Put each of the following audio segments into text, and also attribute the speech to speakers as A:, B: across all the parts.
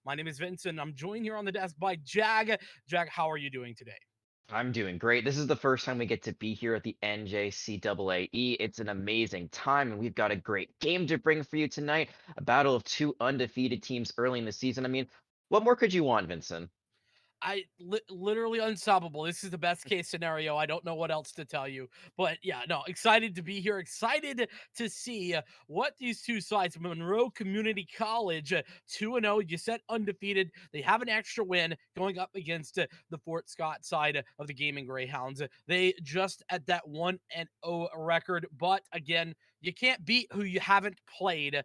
A: My name is Vincent. I'm joined here on the desk by Jag. Jag, how are you doing today?
B: I'm doing great. This is the first time we get to be here at the NJCAAE. It's an amazing time, and we've got a great game to bring for you tonight. A battle of two undefeated teams early in the season. I mean, what more could you want, Vincent?
A: Literally unstoppable. This is the best case scenario. I don't know what else to tell you, but yeah, no, excited to be here. Excited to see what these two sides, Monroe Community College, 2-0. You said undefeated. They have an extra win going up against the Fort Scott side of the Gaming Greyhounds. They just at that 1-0 record, but again, you can't beat who you haven't played.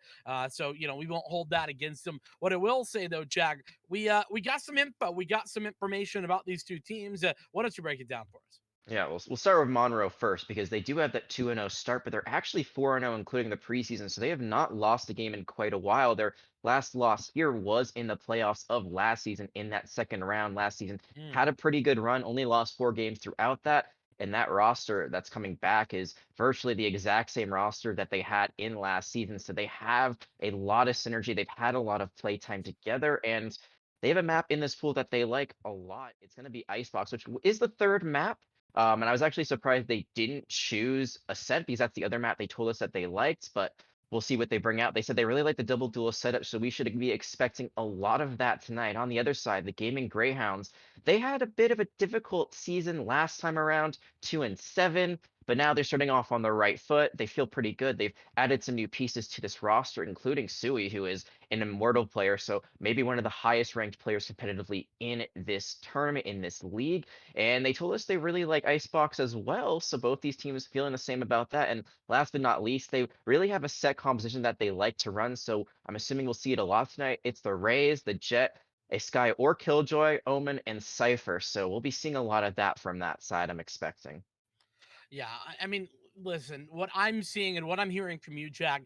A: So we won't hold that against them. What I will say though, Jag, we got some info. We got some information about these two teams. Why don't you break it down for us?
B: Yeah, we'll start with Monroe first because they do have that 2-0 start, but they're actually 4-0 including the preseason, so they have not lost a game in quite a while. Their last loss here was in the playoffs of last season in that second round last season.
A: Mm.
B: Had a pretty good run, only lost 4 games throughout that, and that roster that's coming back is virtually the exact same roster that they had in last season. So they have a lot of synergy. They've had a lot of playtime together, and they have a map in this pool that they like a lot. It's going to be Icebox, which is the third map. And I was actually surprised they didn't choose Ascent because that's the other map they told us that they liked, but we'll see what they bring out. They said they really like the double duel setup, so we should be expecting a lot of that tonight. On the other side, the Gaming Greyhounds, they had a bit of a difficult season last time around, 2-7, but now they're starting off on the right foot. They feel pretty good. They've added some new pieces to this roster, including Sui, who is an immortal player, so maybe one of the highest ranked players competitively in this tournament, in this league. And they told us they really like Icebox as well. So both these teams feeling the same about that. And last but not least, they really have a set composition that they like to run. So I'm assuming we'll see it a lot tonight. It's the Rays, the Jet, a Sky or Killjoy, Omen, and Cypher. So we'll be seeing a lot of that from that side, I'm expecting.
A: Yeah, I mean, listen, what I'm seeing and what I'm hearing from you, Jag,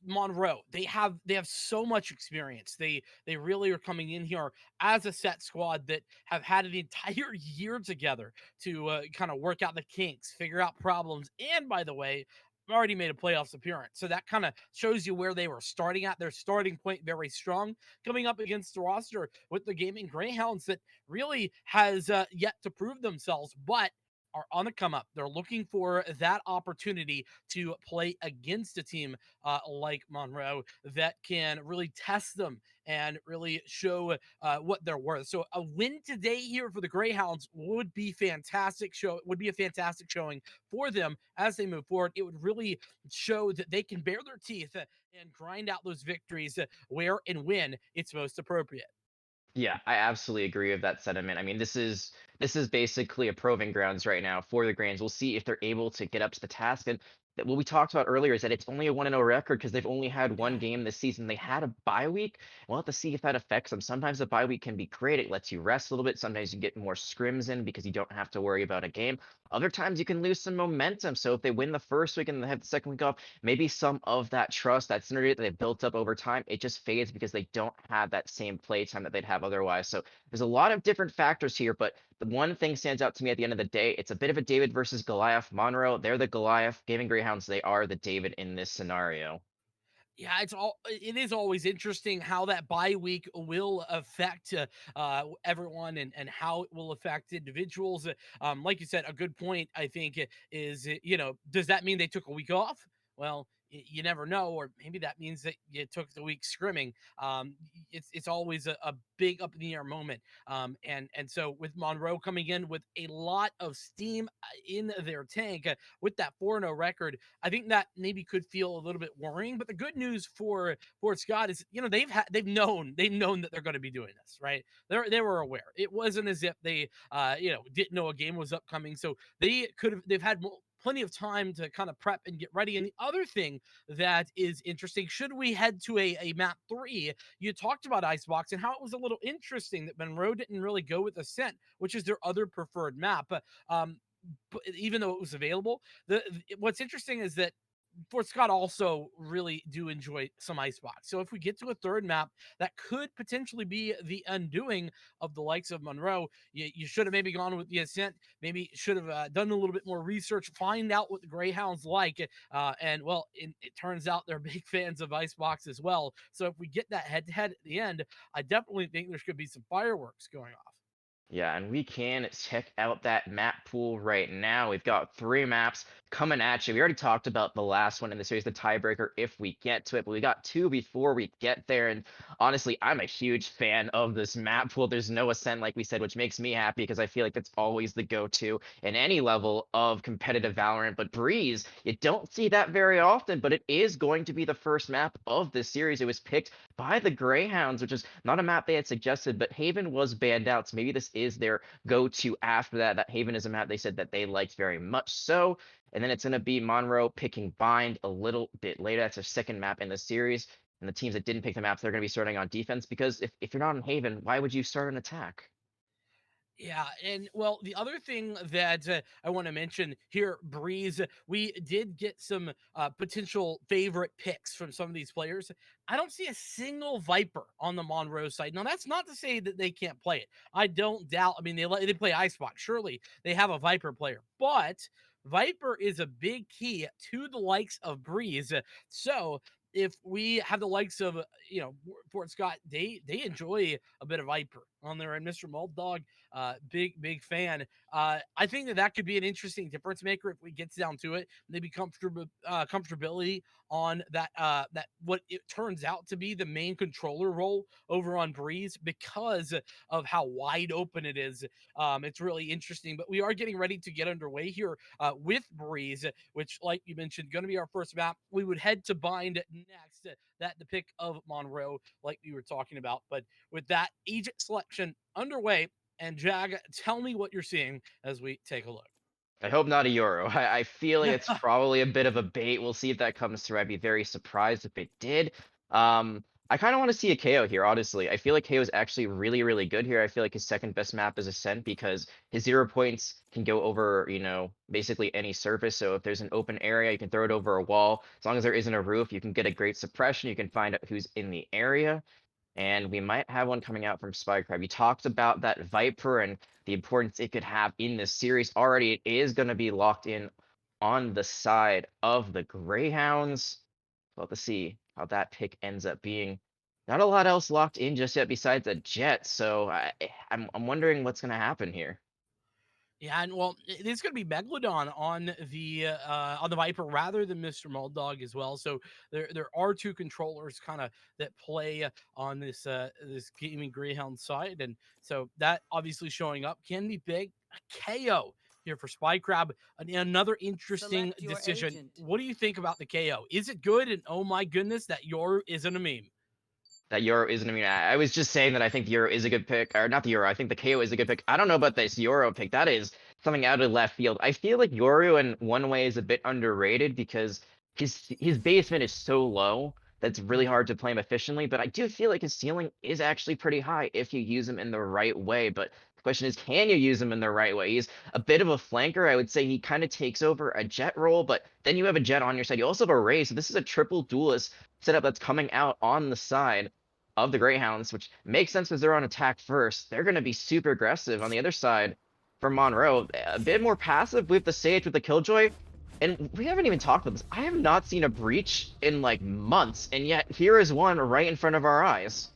A: Monroe, they have so much experience. They really are coming in here as a set squad that have had an entire year together to kind of work out the kinks, figure out problems, and by the way, already made a playoffs appearance. So that kind of shows you where they were starting at. Their starting point very strong, coming up against the roster with the Gaming Greyhounds that really has yet to prove themselves, but are on the come up. They're looking for that opportunity to play against a team like Monroe that can really test them and really show what they're worth. So a win today here for the Greyhounds would be fantastic. Would be a fantastic showing for them as they move forward. It would really show that they can bare their teeth and grind out those victories where and when it's most appropriate.
B: Yeah, I absolutely agree with that sentiment. I mean, this is basically a proving grounds right now for the Grands. We'll see if they're able to get up to the task. And what we talked about earlier is that it's only a 1-0 record because they've only had one
A: Yeah.
B: game this season. They had a bye week. We'll have to see if that affects them. Sometimes a bye week can be great. It lets you rest a little bit. Sometimes you get more scrims in because you don't have to worry about a game. Other times you can lose some momentum. So if they win the first week and they have the second week off, maybe some of that trust, that synergy that they've built up over time, it just fades because they don't have that same play time that they'd have otherwise. So there's a lot of different factors here, but the one thing stands out to me at the end of the day. It's a bit of a David versus Goliath. Monroe, they're the Goliath. Gaming Greyhounds, they are the David in this scenario.
A: Yeah, it is always interesting how that bye week will affect everyone and how it will affect individuals. Like you said, a good point I think is does that mean they took a week off? Well, you never know, or maybe that means that you took the week scrimming. It's always a big up in the air moment. And so with Monroe coming in with a lot of steam in their tank with that 4-0 record, I think that maybe could feel a little bit worrying. But the good news for Scott is, they've known that they're going to be doing this, right? They were aware. It wasn't as if they didn't know a game was upcoming, so they've had plenty of time to kind of prep and get ready. And the other thing that is interesting, should we head to a map 3, you talked about Icebox and how it was a little interesting that Monroe didn't really go with Ascent, which is their other preferred map. But even though it was available, what's interesting is that Fort Scott also really do enjoy some icebox. So if we get to a third map, that could potentially be the undoing of the likes of Monroe. You should have maybe gone with the Ascent. Maybe should have done a little bit more research, find out what the Greyhounds like. And well, it turns out they're big fans of icebox as well. So if we get that head to head at the end, I definitely think there could be some fireworks going off.
B: Yeah, and we can check out that map pool right now. We've got 3 maps coming at you. We already talked about the last one in the series, the tiebreaker, if we get to it, but we got 2 before we get there. And honestly, I'm a huge fan of this map pool. There's no Ascent, like we said, which makes me happy because I feel like that's always the go-to in any level of competitive Valorant. But Breeze, you don't see that very often, but it is going to be the first map of this series. It was picked by the Greyhounds, which is not a map they had suggested, but Haven was banned out, so maybe this is their go-to after that. That Haven is a map they said that they liked very much so. And then it's going to be Monroe picking Bind a little bit later. That's their second map in the series. And the teams that didn't pick the maps, they're going to be starting on defense because if you're not in Haven, why would you start an attack?
A: Yeah, and well, the other thing that I want to mention here, Breeze, we did get some potential favorite picks from some of these players. I don't see a single Viper on the Monroe side. Now, that's not to say that they can't play it. I don't doubt. I mean, they play Icebox. Surely they have a Viper player, but Viper is a big key to the likes of Breeze. So if we have the likes of Fort Scott, they enjoy a bit of Viper on there, and Mr. Mold big fan. I think that could be an interesting difference maker if we get down to it. Maybe comfortability on that what it turns out to be the main controller role over on Breeze because of how wide open it is. It's really interesting. But we are getting ready to get underway here with Breeze, which, like you mentioned, going to be our first map. We would head to Bind next. That the pick of Monroe, like we were talking about. But with that agent selection underway, and Jag, tell me what you're seeing as we take a look.
B: I hope not a Euro. I feel like it's probably a bit of a bait. We'll see if that comes through. I'd be very surprised if it did. I kind of want to see a KO here, honestly. I feel like KO is actually really, really good here. I feel like his second best map is Ascent because his 0 points can go over, basically any surface. So if there's an open area, you can throw it over a wall. As long as there isn't a roof, you can get a great suppression. You can find out who's in the area. And we might have one coming out from Spycrab. You talked about that Viper and the importance it could have in this series. Already, it is going to be locked in on the side of the Greyhounds. Well, to see how that pick ends up being. Not a lot else locked in just yet besides a Jet, so I'm wondering what's going to happen here.
A: Yeah, and well, it is going to be Megalodon on the Viper rather than Mr. Moldog as well. So there are two controllers kind of that play on this gaming Greyhound side, and so that obviously showing up can be big. A KO here for Spy Crab, another interesting
C: Select your
A: decision.
C: agent.
A: What do you think about the KO? Is it good? And oh my goodness, that your isn't a meme.
B: That Euro isn't. I mean, I was just saying that I think the Euro is a good pick, or not the Euro. I think the KO is a good pick. I don't know about this Euro pick. That is something out of left field. I feel like Yoru in one way is a bit underrated because his basement is so low that's really
A: Mhm.
B: hard to play him efficiently. But I do feel like his ceiling is actually pretty high if you use him in the right way. But the question is, can you use him in the right way? He's a bit of a flanker. I would say he kind of takes over a Jet role, but then you have a Jet on your side. You also have a Ray, so this is a triple duelist setup that's coming out on the side of the Greyhounds, which makes sense because they're on attack first. They're going to be super aggressive. On the other side, for Monroe, a bit more passive with the Sage, with the Killjoy. And we haven't even talked about this. I have not seen a breach in like months, and yet here is one right in front of our eyes.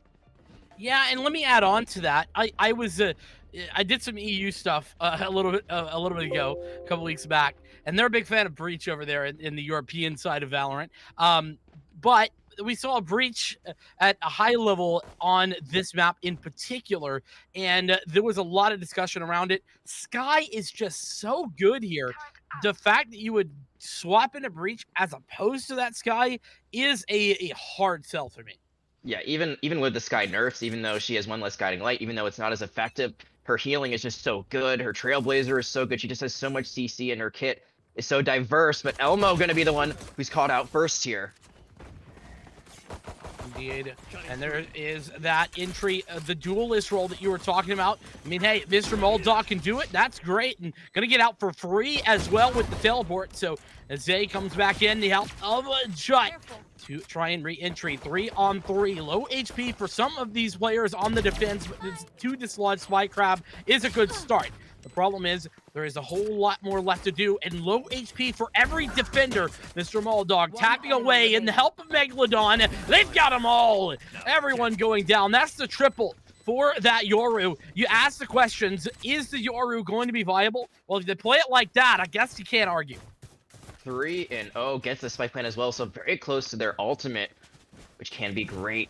A: Yeah, and let me add on to that. I did some EU stuff a little bit ago, a couple weeks back, and they're a big fan of Breach over there in the European side of Valorant. But we saw a Breach at a high level on this map in particular, and there was a lot of discussion around it. Sky is just so good here. The fact that you would swap in a Breach as opposed to that Sky is a hard sell for me.
B: Yeah, even with the Sky nerfs, even though she has one less guiding light, even though it's not as effective, her healing is just so good. Her Trailblazer is so good. She just has so much CC, and her kit is so diverse. But Elmo gonna be the one who's caught out first here.
A: Indeed. And there is that entry, the duelist role that you were talking about. I mean, hey, Mr. Moldog can do it. That's great. And going to get out for free as well with the teleport. So as Zay comes back in, the help of a Jut to try and re-entry. 3-on-3. Low HP for some of these players on the defense, but this 2 dislodge Spike Crab is a good start. The problem is there is a whole lot more left to do, and low HP for every defender. Mr. Moldog tapping away in the help of Megalodon. They've got them all. Everyone going down. That's the triple for that Yoru. You ask the questions, is the Yoru going to be viable? Well, if they play it like that, I guess you can't argue.
B: 3-0 gets the spike plant as well, so very close to their ultimate, which can be great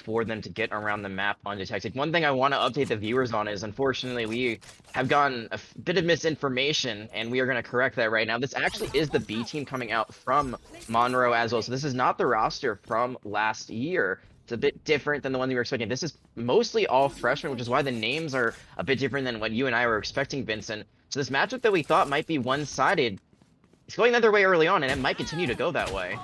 B: for them to get around the map undetected. One thing I want to update the viewers on is, unfortunately, we have gotten a bit of misinformation, and we are going to correct that right now. This actually is the B team coming out from Monroe as well, so this is not the roster from last year. It's a bit different than the one we were expecting. This is mostly all freshmen, which is why the names are a bit different than what you and I were expecting, Vincent. So this matchup that we thought might be one-sided, it's going the other way early on, and it might continue to go that way.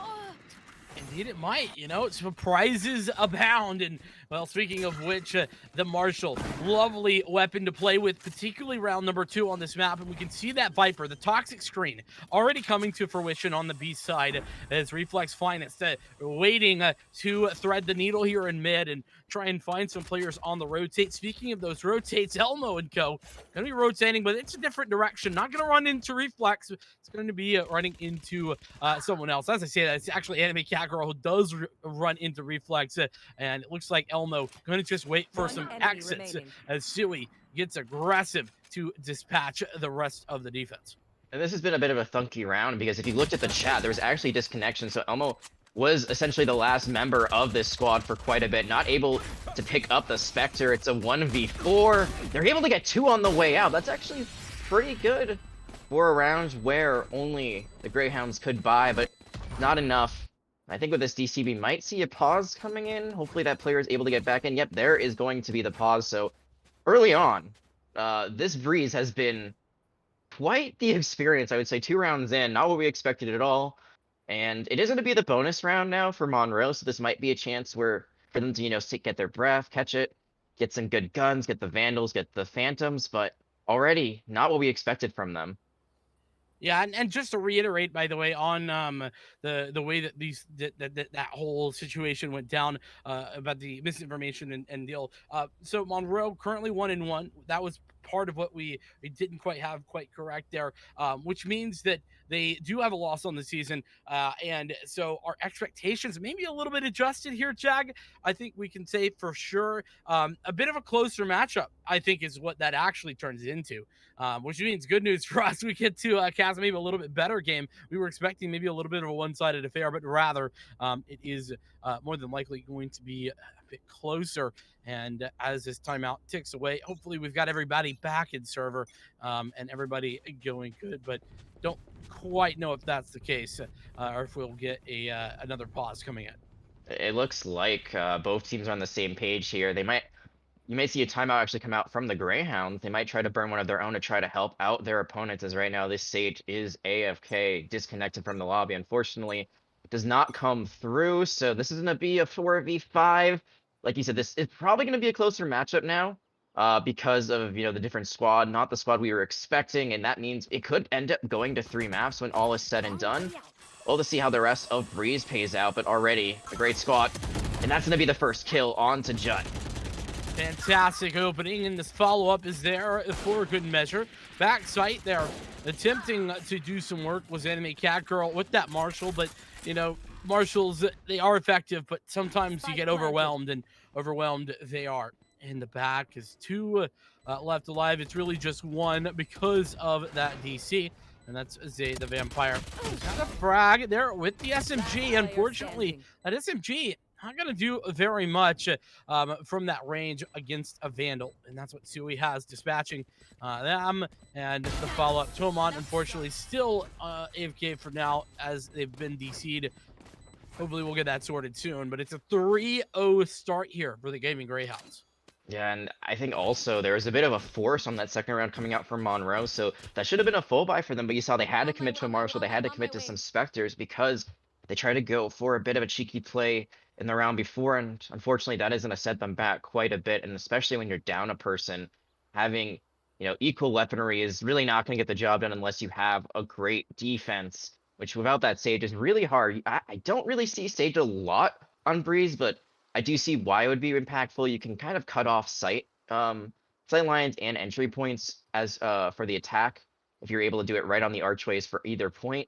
A: Indeed it might, you know, surprises abound. And, well, speaking of which, the Marshall, lovely weapon to play with, particularly round number 2 on this map. And we can see that Viper, the toxic screen, already coming to fruition on the B side as Reflex Finest waiting to thread the needle here in mid and try and find some players on the rotate. Speaking of those rotates, Elmo and co. Going to be rotating, but it's a different direction. Not going to run into Reflex. It's going to be running into someone else. As I say that, it's actually Anime Cat Girl who does run into Reflex, and it looks like Elmo going to just wait for some exits as Suey gets aggressive to dispatch the rest of the defense.
B: And this has been a bit of a thunky round, because if you looked at the chat, there was actually disconnection, so Elmo was essentially the last member of this squad for quite a bit, not able to pick up the Spectre. It's a 1v4. They're able to get 2 on the way out. That's actually pretty good for a round where only the Greyhounds could buy, but not enough. I think with this DC, we might see a pause coming in. Hopefully that player is able to get back in. Yep, there is going to be the pause. So early on, this Breeze has been quite the experience, I would say. 2 rounds in, not what we expected at all. And it is going to be the bonus round now for Monroe, so this might be a chance where for them to, you know, get their breath, catch it, get some good guns, get the Vandals, get the Phantoms, but already not what we expected from them.
A: Yeah, and just to reiterate, by the way, on the way that that whole situation went down about the misinformation and deal. So Monroe currently 1-1. That was part of what we didn't quite have correct there, which means that they do have a loss on the season, and so our expectations maybe a little bit adjusted here, Jag. I think we can say for sure a bit of a closer matchup, I think, is what that actually turns into. Which means good news for us. We get to cast maybe a little bit better game. We were expecting maybe a little bit of a one-sided affair, but rather it is more than likely going to be a bit closer. And as this timeout ticks away, hopefully we've got everybody back in server and everybody going good. But don't quite know if that's the case or if we'll get another pause coming in.
B: It looks like both teams are on the same page here. You may see a timeout actually come out from the Greyhounds. They might try to burn one of their own to try to help out their opponents, as right now this Sage is AFK, disconnected from the lobby. Unfortunately, it does not come through, so this is going to be a 4v5. Like you said, this is probably going to be a closer matchup now because of, you know, the different squad, not the squad we were expecting, and that means it could end up going to 3 maps when all is said and done. We'll to see how the rest of Breeze pays out, but already a great squad, and that's going to be the first kill on to Jut.
A: Fantastic opening, and this follow-up is there for good measure. Backside there, attempting to do some work was Anime Cat Girl with that Marshall, but, you know, Marshalls, they are effective, but sometimes you get overwhelmed, and overwhelmed they are. In the back is 2 left alive. It's really just 1 because of that DC, and that's Zay the Vampire. He's got a frag there with the SMG. Unfortunately, that SMG not going to do very much from that range against a Vandal. And that's what Suey has, dispatching them. And the follow-up, Tomont, unfortunately, still AFK for now as they've been DC'd. Hopefully we'll get that sorted soon. But it's a 3-0 start here for the Gaming Greyhounds.
B: Yeah, and I think also there was a bit of a force on that second round coming out from Monroe, so that should have been a full buy for them, but you saw they had to commit to a Marshall, they had to commit to some Spectres because they tried to go for a bit of a cheeky play in the round before, and unfortunately, that is going to set them back quite a bit. And especially when you're down a person, having equal weaponry is really not going to get the job done unless you have a great defense. Which without that Sage is really hard. I don't really see Sage a lot on Breeze, but I do see why it would be impactful. You can kind of cut off sight lines and entry points as for the attack if you're able to do it right on the archways for either point,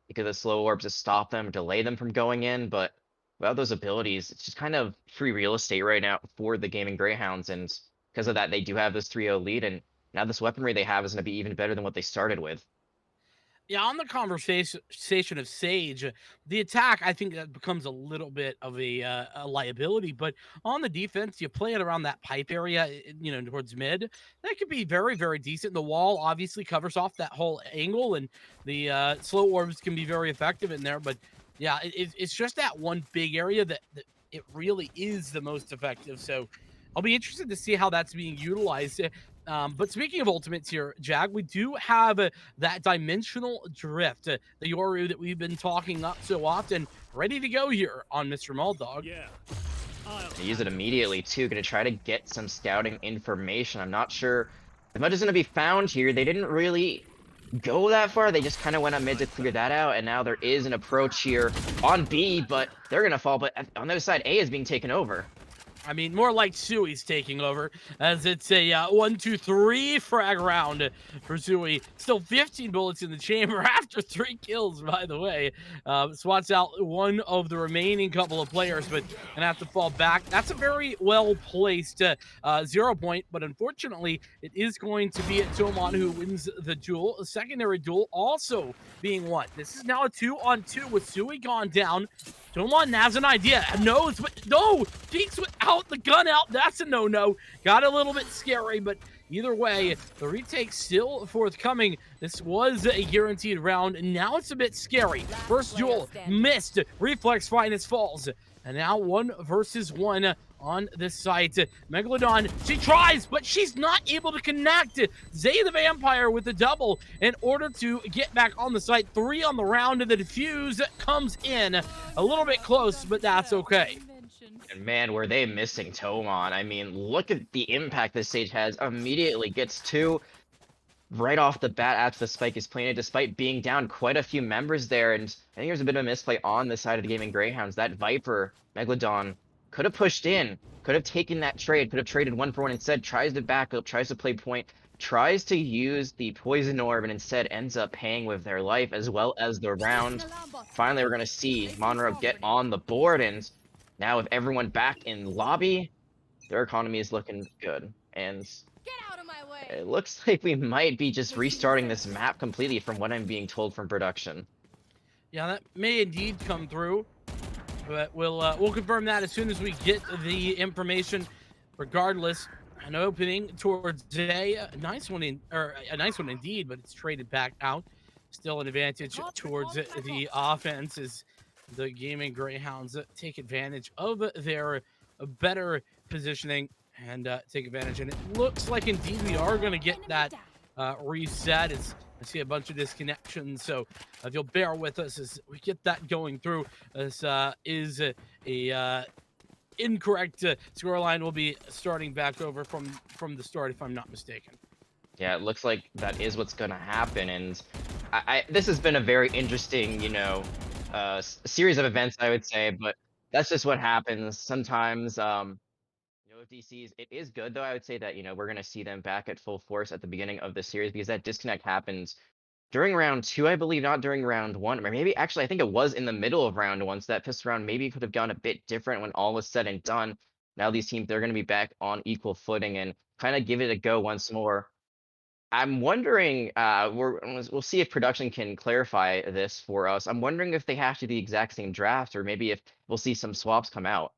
B: because the slow orbs just stop them, delay them from going in. But without those abilities, it's just kind of free real estate right now for the Gaming Greyhounds, and because of that, they do have this 3-0 lead, and now this weaponry they have is going to be even better than what they started with.
A: Yeah, on the conversation of Sage, the attack, I think that becomes a little bit of a liability. But on the defense, you play it around that pipe area, towards mid. That could be very, very decent. The wall obviously covers off that whole angle, and the slow orbs can be very effective in there. But yeah, it's just that one big area that it really is the most effective. So I'll be interested to see how that's being utilized. But speaking of ultimates here, Jag, we do have that dimensional drift, the Yoru that we've been talking up so often, ready to go here on Mr. Muldog.
C: Yeah, I'll
B: They use it
C: handle
B: immediately
C: this.
B: too, gonna try to get some scouting information. I'm not sure as much is gonna be found here. They didn't really go that far. They just kind of went on mid to clear that out, and now there is an approach here on B, but they're gonna fall. But on the other side, A is being taken over.
A: I mean, more like Sui's taking over, as it's a 1-2-3 frag round for Sui. Still 15 bullets in the chamber after 3 kills, by the way. Swats out one of the remaining couple of players, but gonna have to fall back. That's a very well-placed 0 point, but unfortunately, it is going to be Toman who wins the duel. A secondary duel also being won. This is now a 2-on-2 with Sui gone down. Toman has an idea, knows, but no, peeks without the gun out. That's a no-no. Got a little bit scary, but either way, the retake still forthcoming. This was a guaranteed round, and now it's a bit scary. First duel, missed. Reflex finest falls. And now 1 versus 1 on this site. Megalodon, she tries, but she's not able to connect. Zay the Vampire with the double in order to get back on the site. 3 on the round, and the defuse comes in. A little bit close, but that's okay.
B: And man, were they missing Tomon. I mean, look at the impact this stage has. Immediately gets 2 right off the bat after the spike is planted, despite being down quite a few members there. And I think there's a bit of a misplay on the side of the Gaming Greyhounds. That Viper, Megalodon, could have pushed in, could have taken that trade, could have traded 1 for 1 instead, tries to back up, tries to play point, tries to use the poison orb, and instead ends up paying with their life as well as the round. Finally, we're going to see Monroe get on the board, and now with everyone back in lobby, their economy is looking good. And
D: Get out of my way.
B: it looks like we might be just restarting this map completely from what I'm being told from production.
A: Yeah, that may indeed come through, but we'll confirm that as soon as we get the information. Regardless, an opening towards a nice one a nice one indeed, but it's traded back out. Still an advantage towards the offense as the Gaming Greyhounds take advantage of their better positioning and take advantage. And it looks like indeed we are going to get that reset. As I see a bunch of disconnections, so if you'll bear with us as we get that going through, this is a incorrect scoreline. Will be starting back over from the start, if I'm not mistaken.
B: Yeah, it looks like that is what's going to happen, and this has been a very interesting, series of events, I would say, but that's just what happens sometimes. With DCs, it is good though. I would say that we're going to see them back at full force at the beginning of the series because that disconnect happens during round 2, I believe, not during round 1, or maybe actually I think it was in the middle of round 1. So that pistol round maybe could have gone a bit different when all was said and done. Now these teams, they're going to be back on equal footing and kind of give it a go once more. I'm wondering, we'll see if production can clarify this for us. I'm wondering if they have to do the exact same draft, or maybe if we'll see some swaps come out.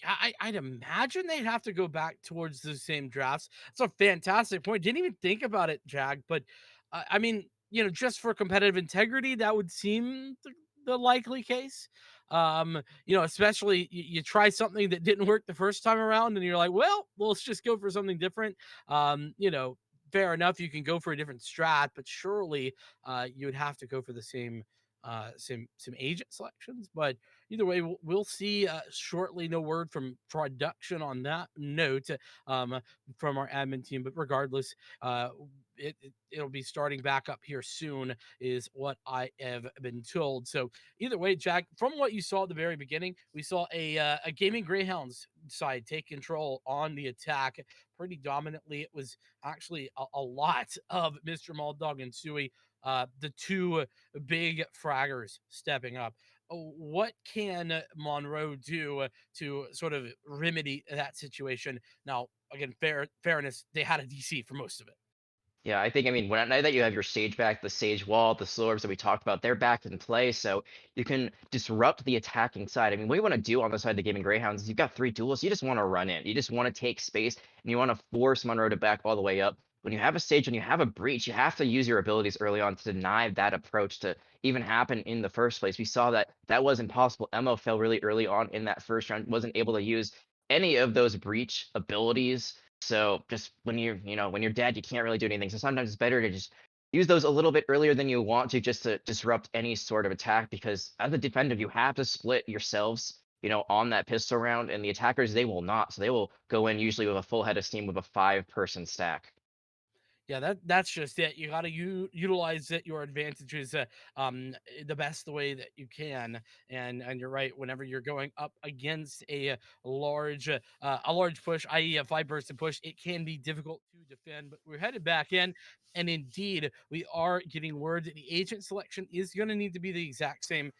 A: Yeah, I'd imagine they'd have to go back towards the same drafts. It's a fantastic point. Didn't even think about it, Jag. But I mean, just for competitive integrity, that would seem the likely case. Especially you try something that didn't work the first time around, and you're like, well, let's just go for something different. Fair enough, you can go for a different strat, but surely you would have to go for the same agent selections. But either way, we'll see shortly. No word from production on that note um, from our admin team, but regardless, it'll be starting back up here soon, is what I have been told. So either way, Jack, from what you saw at the very beginning, we saw a gaming Greyhounds side take control on the attack pretty dominantly. It was actually a lot of Mr. Maldog and Sui, the two big fraggers stepping up. What can Monroe do to sort of remedy that situation? Now, again, fairness, they had a DC for most of it.
B: Yeah, I think, I mean, now that you have your sage back, the sage wall, the slow orbs that we talked about, they're back in play, so you can disrupt the attacking side. I mean, what you want to do on the side of the Gaming Greyhounds is you've got 3 duels, you just want to run in. You just want to take space, and you want to force Monroe to back all the way up. When you have a sage, when you have a breach, you have to use your abilities early on to deny that approach to even happen in the first place. We saw that that was impossible. Emo fell really early on in that first round, wasn't able to use any of those breach abilities, so just when when you're dead, you can't really do anything. So sometimes it's better to just use those a little bit earlier than you want to, just to disrupt any sort of attack, because as a defender, you have to split yourselves, on that pistol round, and the attackers, they will not. So they will go in usually with a full head of steam with a 5-person stack.
A: Yeah, that's just it. You got to utilize it your advantages the best way that you can. And you're right. Whenever you're going up against a large push, i.e., a 5-person push, it can be difficult to defend. But we're headed back in, and indeed, we are getting word that the agent selection is going to need to be the exact same.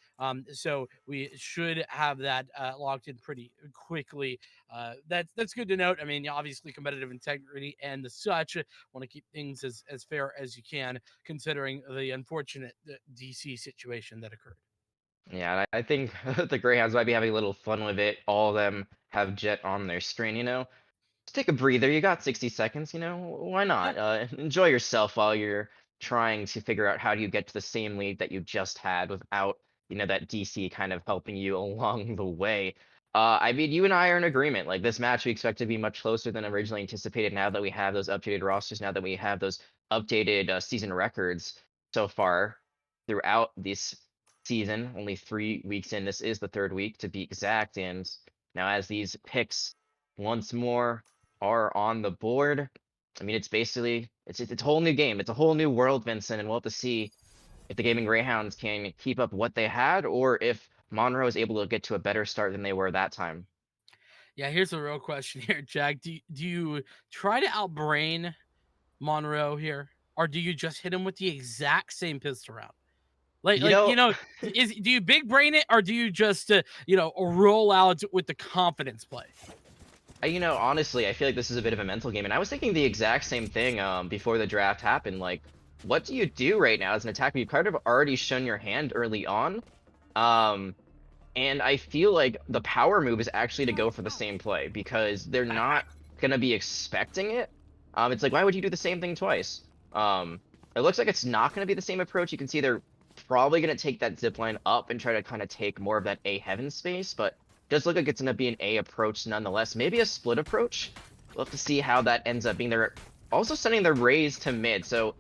A: So we should have that locked in pretty quickly. That's good to note. I mean, obviously, competitive integrity and the such, want to keep things as fair as you can, considering the unfortunate DC situation that occurred.
B: Yeah, and I think the Greyhounds might be having a little fun with it. All of them have Jet on their screen, Just take a breather. You got 60 seconds, why
A: Yeah,
B: not? Enjoy yourself while you're trying to figure out how do you get to the same lead that you just had without, that DC kind of helping you along the way. I mean, you and I are in agreement. Like, this match, we expect to be much closer than originally anticipated now that we have those updated rosters, now that we have those updated season records so far throughout this season. Only 3 weeks in. This is the third week to be exact. And now, as these picks once more are on the board, I mean, it's basically it's a whole new game. It's a whole new world, Vincent, and we'll have to see if the Gaming Greyhounds can keep up what they had, or if Monroe is able to get to a better start than they were that time.
A: yeah. Here's a real question here, Jack. Do you try to outbrain Monroe here, or do you just hit him with the exact same pistol round? Like
B: You
A: like
B: know,
A: you know, do you big brain it, or do you just roll out with the confidence play?
B: honestly, I feel like this is a bit of a mental game, and I was thinking the exact same thing before the draft happened. Like, what do you do right now as an attacker? You've kind of already shown your hand early on. Um, And I feel like the power move is actually to go for the same play, because they're not gonna be expecting it. It's like, why would you do the same thing twice? It looks like it's not gonna be the same approach. You can see they're probably gonna take that zip line up and try to kind of take more of that A heaven space, but it does look like it's gonna be an A approach nonetheless. Maybe a split approach. We'll have to see how that ends up being. They're also sending the raise to mid, so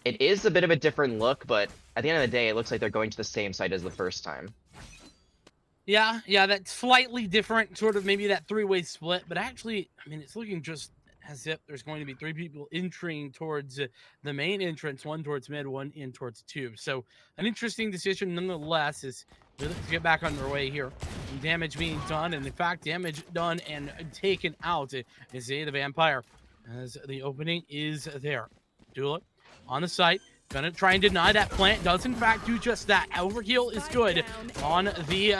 B: it is a bit of a different look, but at the end of the day, it looks like they're going to the same site as the first time.
A: Yeah, that's slightly different, sort of maybe that three-way split, but actually, I mean, it's looking just as if there's going to be 3 people entering towards the main entrance, one towards mid, one in towards tube. So an interesting decision nonetheless, as we look to get back underway here. Some damage being done, and in fact, damage done and taken out is the Vampire, as the opening is there. Dula on the site, gonna try and deny that plant. Does in fact do just that. Overheal is good on the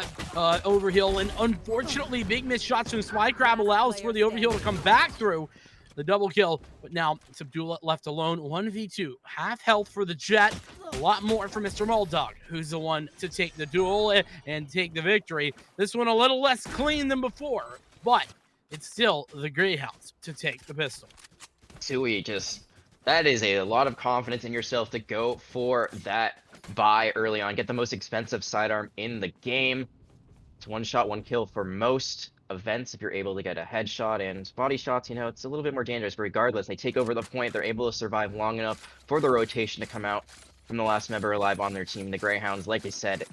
A: overheal, and unfortunately, big missed shots from Spy Crab allows for the overheal to come back through the double kill. But now Subdula left alone, 1v2, half health for the Jet, a lot more for Mr. Muldog, who's the one to take the duel and take the victory. This one a little less clean than before, but it's still the Greyhounds to take the pistol.
B: Tui, that is a lot of confidence in yourself to go for that buy early on. Get the most expensive sidearm in the game. It's one shot, one kill for most events if you're able to get a headshot, and body shots, it's a little bit more dangerous, but regardless, they take over the point. They're able to survive long enough for the rotation to come out from the last member alive on their team. The Greyhounds, like I said,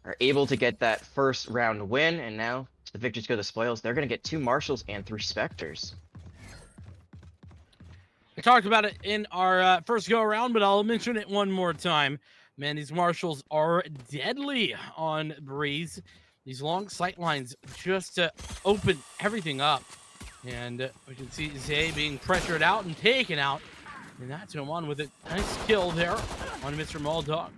B: are able to get that first round win, and now the victors go to the spoils. They're going to get 2 Marshals and 3 Spectres.
A: I talked about it in our first go around, but I'll mention it one more time. Man, these Marshals are deadly on Breeze. These long sight lines just open everything up. And we can see Zay being pressured out and taken out. And that's him on with a nice kill there on Mr. Maldog.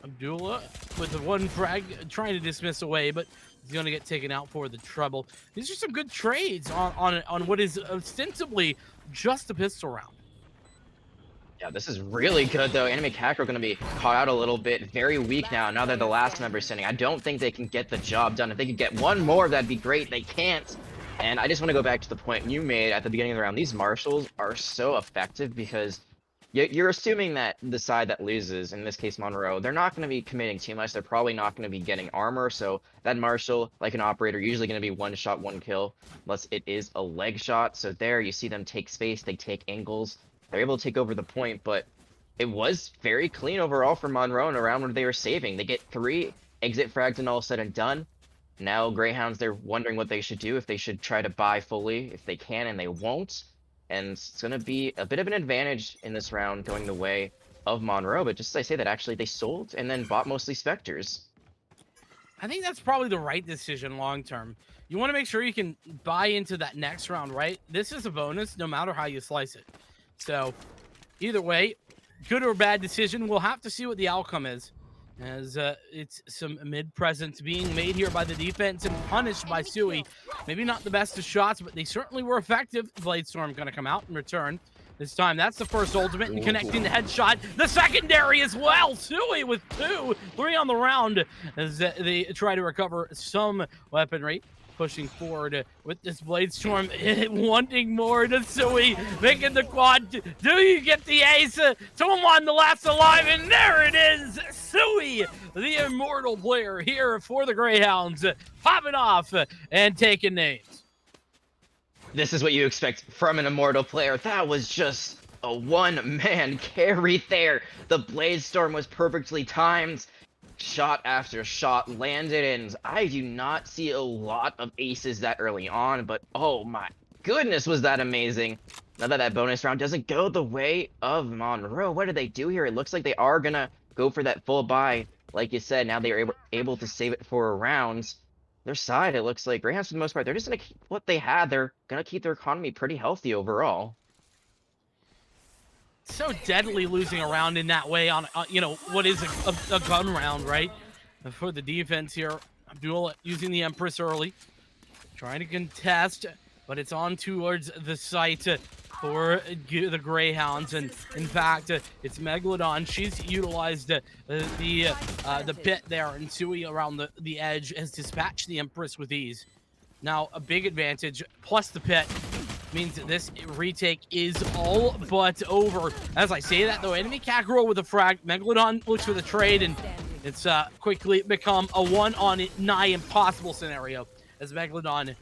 A: Abdullah with the one frag trying to dismiss away, but he's going to get taken out for the trouble. These are some good trades on what is ostensibly just a pistol round.
B: Yeah, this is really good, though. NJCAAE are going to be caught out a little bit. Very weak now they're the last member standing. I don't think they can get the job done. If they could get one more, that'd be great. They can't. And I just want to go back to the point you made at the beginning of the round. These Marshals are so effective because you're assuming that the side that loses, in this case Monroe, they're not going to be committing too much. They're probably not going to be getting armor. So that Marshal, like an operator, usually going to be one shot, one kill, unless it is a leg shot. So there you see them take space, they take angles. They're able to take over the point, but it was very clean overall for Monroe in a round where they were saving. They get 3 exit frags and all said and done. Now Greyhounds, they're wondering what they should do, if they should try to buy fully, if they can, and they won't. And it's going to be a bit of an advantage in this round going the way of Monroe. But just as I say that, actually, they sold and then bought mostly Spectres.
A: I think that's probably the right decision long term. You want to make sure you can buy into that next round, right? This is a bonus no matter how you slice it. So either way, good or bad decision, we'll have to see what the outcome is. As it's some mid-presence being made here by the defense and punished by Suey. Maybe not the best of shots, but they certainly were effective. Bladestorm going to come out in return. This time, that's the first ultimate and connecting the headshot. The secondary as well. Suey with 2, 3 on the round as they try to recover some weaponry. Pushing forward with this Bladestorm, wanting more to Suey, making the quad. Do you get the ace? Someone the last alive, and there it is. Suey, the immortal player here for the Greyhounds, popping off and taking names.
B: This is what you expect from an immortal player. That was just a one-man carry there. The Bladestorm was perfectly timed. Shot after shot landed, and I do not see a lot of aces that early on, but oh my goodness, was that amazing. Now that bonus round doesn't go the way of Monroe, what did they do here? It looks like they are gonna go for that full buy. Like you said, now they are able to save it for a round. Their side, it looks like Greyhounds for the most part, they're just gonna keep what they had. They're gonna keep their economy pretty healthy overall.
A: So deadly losing a round in that way on, what is a gun round, right? For the defense here, Abdul using the Empress early, trying to contest, but it's on towards the site for the Greyhounds, and in fact, it's Megalodon. She's utilized the pit there, and Suey around the edge has dispatched the Empress with ease. Now a big advantage, plus the pit, means that this retake is all but over. As I say that, though, NJCAAE with a frag. Megalodon looks for the trade, and it's quickly become a 1-on-9 impossible scenario as Megalodon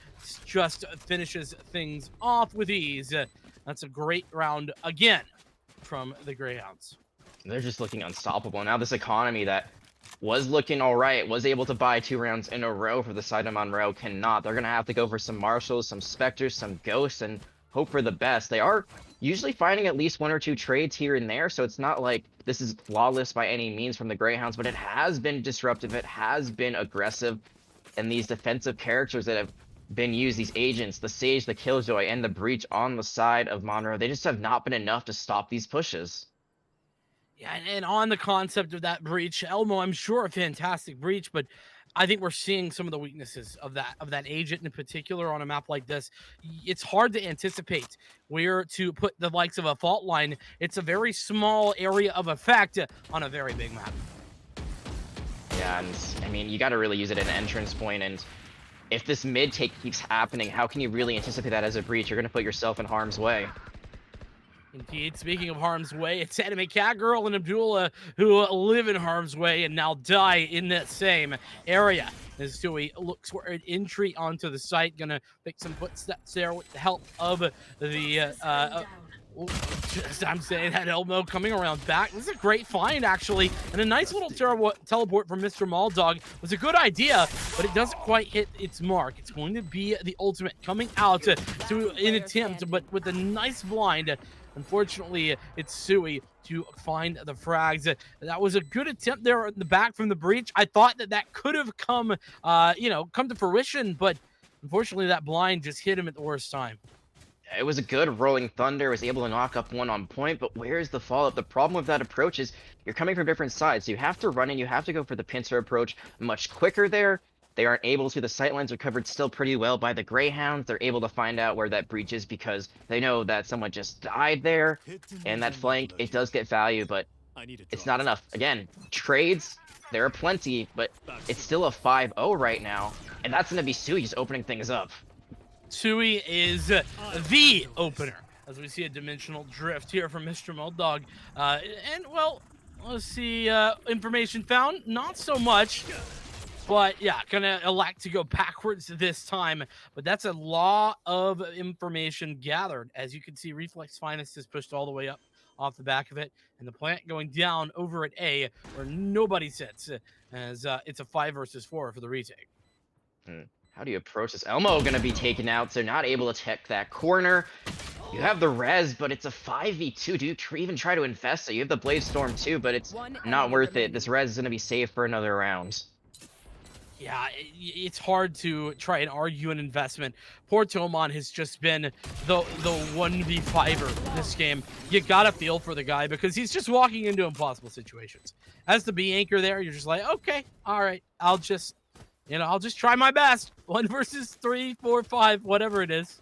A: just finishes things off with ease. That's a great round again from the Greyhounds.
B: They're just looking unstoppable. Now this economy that was looking all right, was able to buy 2 rounds in a row for the side of Monroe, cannot. They're going to have to go for some Marshals, some Spectres, some Ghosts, and hope for the best. They are usually finding at least 1 or 2 trades here and there, so it's not like this is flawless by any means from the Greyhounds, but it has been disruptive, it has been aggressive, and these defensive characters that have been used, these agents, the Sage, the Killjoy, and the Breach on the side of Monroe, they just have not been enough to stop these pushes.
A: Yeah, and on the concept of that breach, Elmo, I'm sure a fantastic breach, but I think we're seeing some of the weaknesses of that agent in particular on a map like this. It's hard to anticipate where to put the likes of a fault line. It's a very small area of effect on a very big map.
B: Yeah, and I mean, you got to really use it at an entrance point, and if this mid take keeps happening, how can you really anticipate that as a breach? You're going to put yourself in harm's way.
A: Indeed, speaking of harm's way, it's NJCAAE and Abdullah who live in harm's way and now die in that same area. As Stewie looks for an entry onto the site, gonna make some footsteps there with the help of the Ooh, just I'm saying that elbow coming around back. This is a great find, actually. And a nice little teleport from Mr. Maldog was a good idea, but it doesn't quite hit its mark. It's going to be the ultimate coming out to an attempt, but with a nice blind. Unfortunately, it's Sui to find the frags. That was a good attempt there in the back from the breach. I thought that that could have come, come to fruition, but unfortunately that blind just hit him at the worst time.
B: It was a good rolling thunder, was able to knock up one on point, but where's the follow-up? The problem with that approach is you're coming from different sides. So you have to run in, you have to go for the pincer approach much quicker there. They aren't able to. The sightlines are covered still pretty well by the Greyhounds. They're able to find out where that breach is because they know that someone just died there. And that flank, it does get value, but it's not enough. Again, trades, there are plenty, but it's still a 5-0 right now. And that's going to be Sui just opening things up.
A: Sui is the opener, as we see a dimensional drift here from Mr. Muldog. And, well, let's see, information found, not so much. But, yeah, gonna elect to go backwards this time. But that's a lot of information gathered. As you can see, Reflex Finest is pushed all the way up off the back of it. And the plant going down over at A, where nobody sits, as it's a 5 versus 4 for the retake.
B: How do you approach this? Elmo going to be taken out, so not able to check that corner. You have the res, but it's a 5v2. Do you even try to invest it? You have the Blaze Storm too, but it's not worth it. This res is going to be saved for another round.
A: Yeah, it's hard to try and argue an investment. Poor Tomon has just been the 1v5er this game. You gotta feel for the guy because he's just walking into impossible situations. As the B anchor there, you're just like, okay, all right, I'll just try my best. 1 versus 3, 4, 5, whatever it is.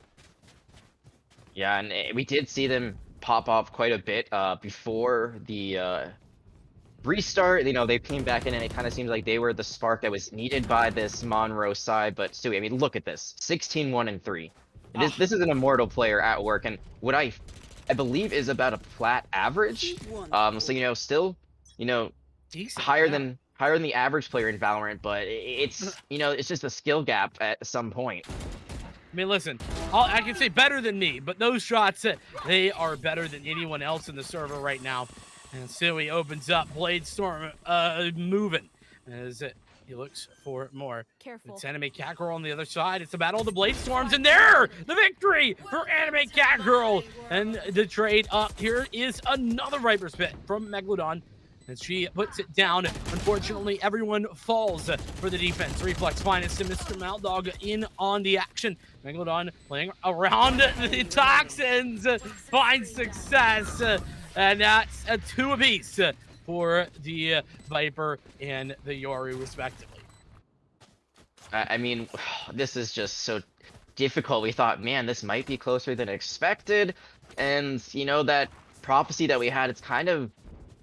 B: Yeah, and we did see them pop off quite a bit before the restart. You know, they came back in and it kind of seems like they were the spark that was needed by this Monroe side. But Stewie, I mean, look at this. 16-1-3. This is an immortal player at work, and what I believe is about a flat average. So, you know, still, you know,
A: decent,
B: higher than the average player in Valorant, but it's, you know, it's just a skill gap at some point.
A: I mean, listen, I can say better than me, but those shots, they are better than anyone else in the server right now. And Sui opens up, Blade Storm moving as he looks for more.
C: Careful.
A: It's Anime Catgirl on the other side. It's the battle of the Blade Storms, and there, the victory for Anime Catgirl. And the trade up. Here is another Viper Spit from Megalodon. And she puts it down. Unfortunately, everyone falls for the defense. Reflex Finest and Mr. Maldog in on the action. Megalodon playing around the Toxins finds success. And that's a 2 apiece for the Viper and the Yoru, respectively.
B: I mean, this is just so difficult. We thought, man, this might be closer than expected. And, you know, that prophecy that we had, it's kind of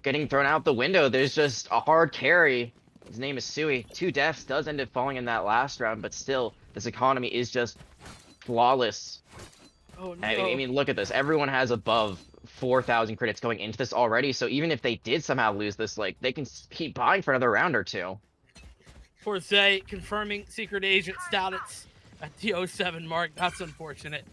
B: getting thrown out the window. There's just a hard carry. His name is Sui. 2 deaths does end up falling in that last round, but still, this economy is just flawless.
A: Oh, no.
B: I mean, look at this. Everyone has above 4,000 credits going into this already, so even if they did somehow lose this, like, they can keep buying for another round or two.
A: Forte confirming secret agent status at the 07 mark. That's unfortunate.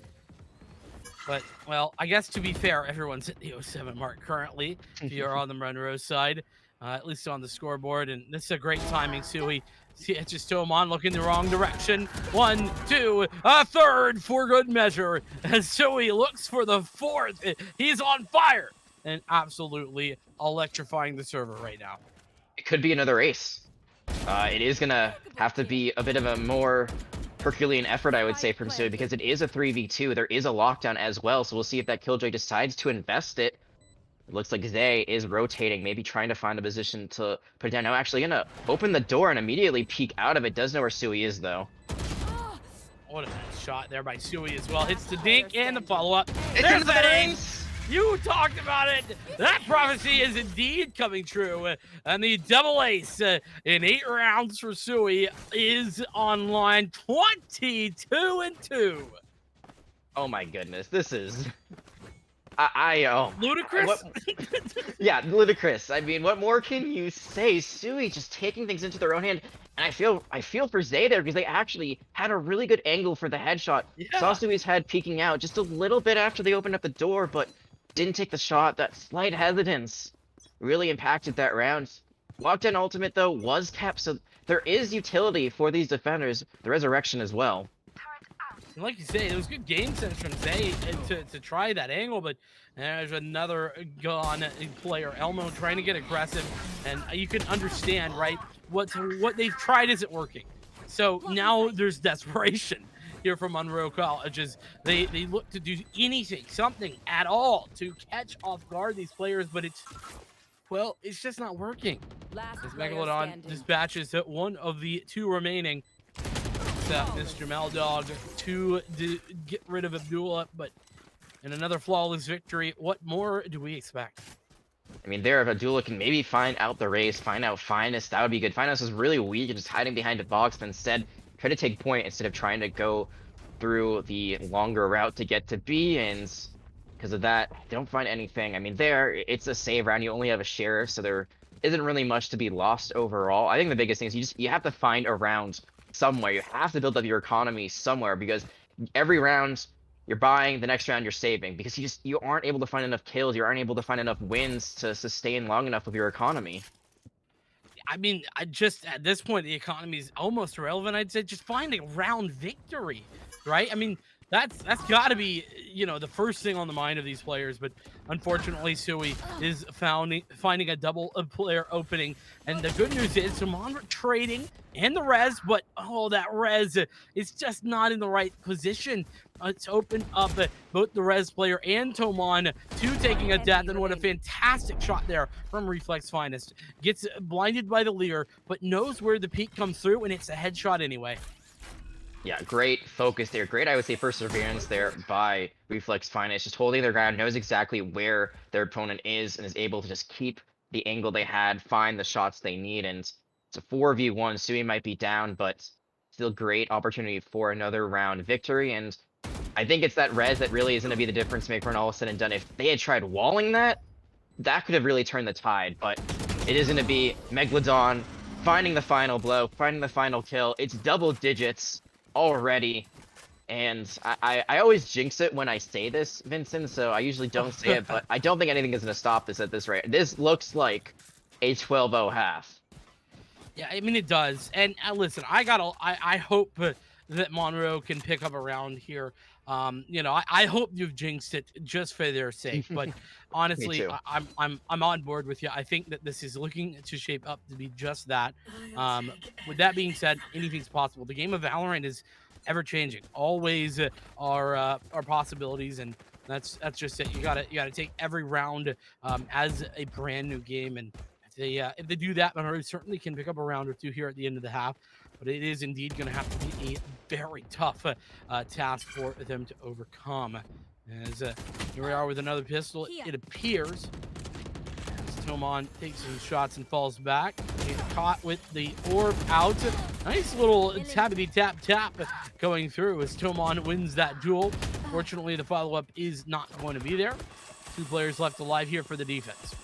A: But, well, I guess to be fair, everyone's at the 07 mark currently, if you're on the Monroe side, at least on the scoreboard. And this is a great timing, Sui. It's just Tomon looking the wrong direction. 1, 2, a third for good measure. As Sui looks for the 4th. He's on fire and absolutely electrifying the server right now.
B: It could be another ace. It is going to have to be a bit of a more Herculean effort, I would say, from Sui, because it is a 3v2. There is a lockdown as well, so we'll see if that Killjoy decides to invest it. It looks like Zay is rotating, maybe trying to find a position to put it down. Now, actually going to open the door and immediately peek out of it. Does know where Sui is, though.
A: What a nice shot there by Sui as well. Hits the dink and the follow-up.
B: It's
A: There's
B: the
A: that
B: ace!
A: ace! You talked about it. That prophecy is indeed coming true. And the double ace in 8 rounds for Sui is online. 22-2.
B: Oh my goodness, this is...
A: Ludicrous?
B: Yeah, ludicrous. I mean, what more can you say? Sui just taking things into their own hand. And I feel for Zay there because they actually had a really good angle for the headshot.
A: Yeah.
B: Saw Sui's head peeking out just a little bit after they opened up the door, but didn't take the shot. That slight hesitance really impacted that round. Lockdown ultimate, though, was kept, so there is utility for these defenders. The resurrection as well.
A: And like you say, it was good game sense from Zay to try that angle, but there's another gone player, Elmo, trying to get aggressive, and you can understand, right? What they've tried isn't working, so now there's desperation here from Monroe Colleges. They look to do anything, something at all to catch off guard these players, but it's just not working. As Megalodon dispatches one of the two remaining. Mr. Maldog to get rid of Abdullah, but in another flawless victory, what more do we expect?
B: I mean, there, if Abdullah can maybe find out the race, find out Finest, that would be good. Finest was really weak and just hiding behind a box, but instead try to take point instead of trying to go through the longer route to get to B, and because of that, don't find anything. I mean, there, it's a save round. You only have a sheriff, so there isn't really much to be lost overall. I think the biggest thing is you have to find a round somewhere. You have to build up your economy somewhere, because every round you're buying, the next round you're saving, because you aren't able to find enough kills, you aren't able to find enough wins to sustain long enough with your economy.
A: I mean, I just at this point the economy is almost irrelevant. I'd say just find a round victory, right? I mean, that's got to be, you know, the first thing on the mind of these players. But unfortunately, Sui is finding a double player opening. And the good news is Monroe trading and the res, but that res is just not in the right position. It's opened up both the res player and Tomon to taking a death. And what a fantastic shot there from Reflex Finest. Gets blinded by the leer, but knows where the peak comes through, and it's a headshot anyway.
B: Yeah, great focus there. Great, I would say, perseverance there by Reflex Finest. Just holding their ground, knows exactly where their opponent is, and is able to just keep the angle they had, find the shots they need. And it's a 4v1. Sui might be down, but still great opportunity for another round victory. And I think it's that res that really is going to be the difference maker when all is said and done. If they had tried walling that could have really turned the tide. But it is going to be Megalodon finding the final blow, finding the final kill. It's double digits already, and I always jinx it when I say this, Vincent, so I usually don't say it, but I don't think anything is going to stop this at this rate. This looks like a 12-0 half.
A: Yeah, I mean, it does. And listen, I hope that Monroe can pick up a round here. You know, I hope you've jinxed it just for their sake, but honestly, I'm on board with you. I think that this is looking to shape up to be just that. With that being said, anything's possible. The game of Valorant is ever changing. Always are possibilities, and that's just it. You gotta take every round as a brand new game, and if they do that, Monroe certainly can pick up a round or two here at the end of the half. But it is indeed going to have to be a very tough task for them to overcome. As here we are with another pistol, it appears. As Tomon takes some shots and falls back. He's caught with the orb out. Nice little tappity tap going through as Tomon wins that duel. Fortunately, the follow-up is not going to be there. 2 players left alive here for the defense.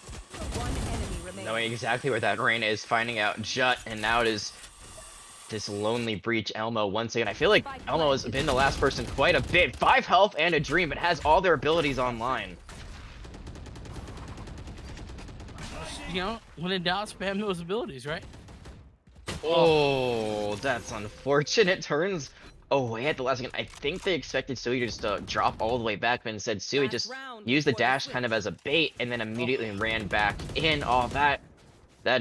B: Knowing exactly where that rain is, finding out Jut, and now it is this lonely breach Elmo once again. I feel like Elmo has been the last person quite a bit. 5 health and a dream, but has all their abilities online.
A: You know, when in doubt, spam those abilities, right?
B: Oh, that's unfortunate. Turns away at the last second. I think they expected Sui to just drop all the way back, but instead Sui just used the dash kind of as a bait and then immediately ran back in. Oh, that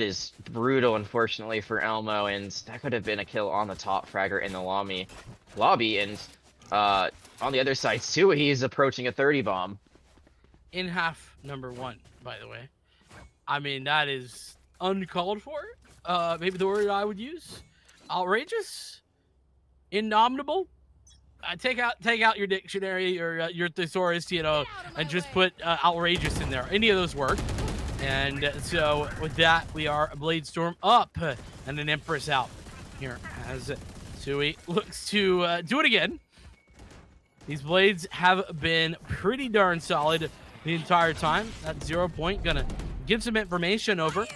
B: is brutal, unfortunately, for Elmo, and that could have been a kill on the top fragger in the lobby. And on the other side, Sui is approaching a 30 bomb.
A: In half number 1, by the way. I mean, that is uncalled for. Maybe the word I would use. Outrageous? Indomitable? Take out your dictionary or your thesaurus, you know, and just put outrageous in there. Any of those work. And so with that, we are a Blade Storm up and an Empress out here as Sui looks to do it again. These Blades have been pretty darn solid the entire time. That 0 point gonna give some information over.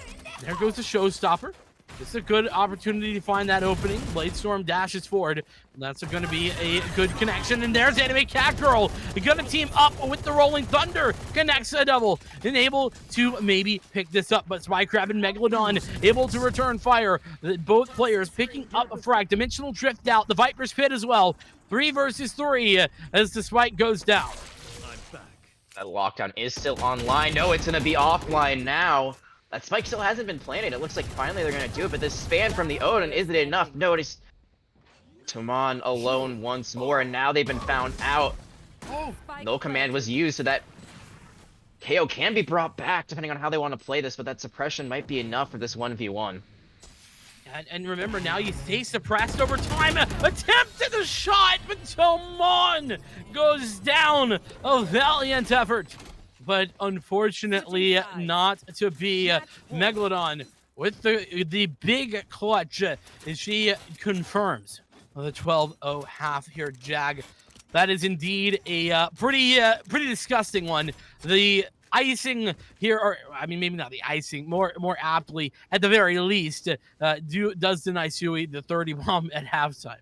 A: There goes the showstopper. It's a good opportunity to find that opening. Bladestorm dashes forward. That's going to be a good connection. And there's Anime Cat Girl. Going to team up with the Rolling Thunder. Connects a double. And able to maybe pick this up. But Spycrab and Megalodon able to return fire. Both players picking up a frag. Dimensional Drift out. The Viper's Pit as well. 3 versus 3 as the spike goes down.
B: That lockdown is still online. No, it's going to be offline now. That spike still hasn't been planted. It looks like finally they're going to do it, but this span from the Odin, is it enough? Notice Tuman alone once more, and now they've been found out. No command was used, so that KO can be brought back depending on how they want to play this, but that suppression might be enough for this 1v1.
A: And remember, now you stay suppressed over time. Attempted the shot, but Tomon goes down. A valiant effort, but unfortunately not to be. Megalodon with the big clutch as she confirms the 12-0 half here, Jag. That is indeed a pretty disgusting one. The icing here, or I mean, maybe not the icing, more aptly, at the very least, does deny Sui the 30 bomb at halftime.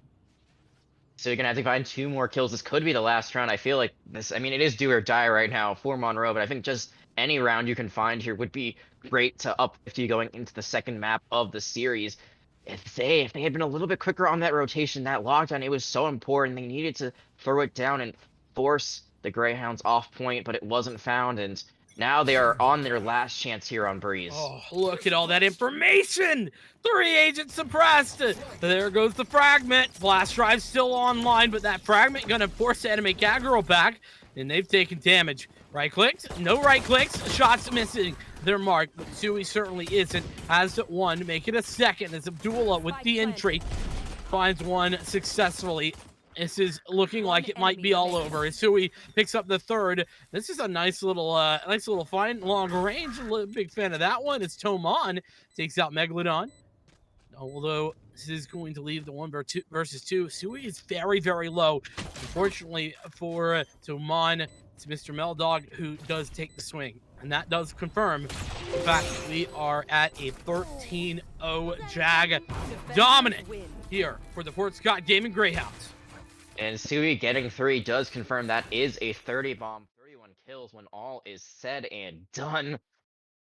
B: So you're gonna have to find 2 more kills. This could be the last round. I feel like this. I mean, it is do or die right now for Monroe, but I think just any round you can find here would be great to uplift you going into the second map of the series. If they had been a little bit quicker on that rotation, that lockdown, it was so important. They needed to throw it down and force the Greyhounds off point, but it wasn't found, and now they are on their last chance here on Breeze.
A: Oh, look at all that information! 3 agents suppressed! There goes the fragment. Flash drive still online, but that fragment gonna force Anime Cat Girl back, and they've taken damage. Right clicked, no right clicks, shots missing their mark, but Sui certainly isn't. Has one, make it a second as Abdullah with the entry finds one successfully. This is looking like it might be all over. Sui picks up the third. This is a nice little fine long range. Big fan of that one. It's Tomon takes out Megalodon. Although this is going to leave the 1 versus 2. Sui is very, very low. Unfortunately for Tomon, it's Mr. Meldog who does take the swing. And that does confirm the fact that we are at a 13-0 Jag dominant here for the Fort Scott Gaming Greyhounds.
B: And Sui getting 3 does confirm that is a 30 bomb, 31 kills when all is said and done.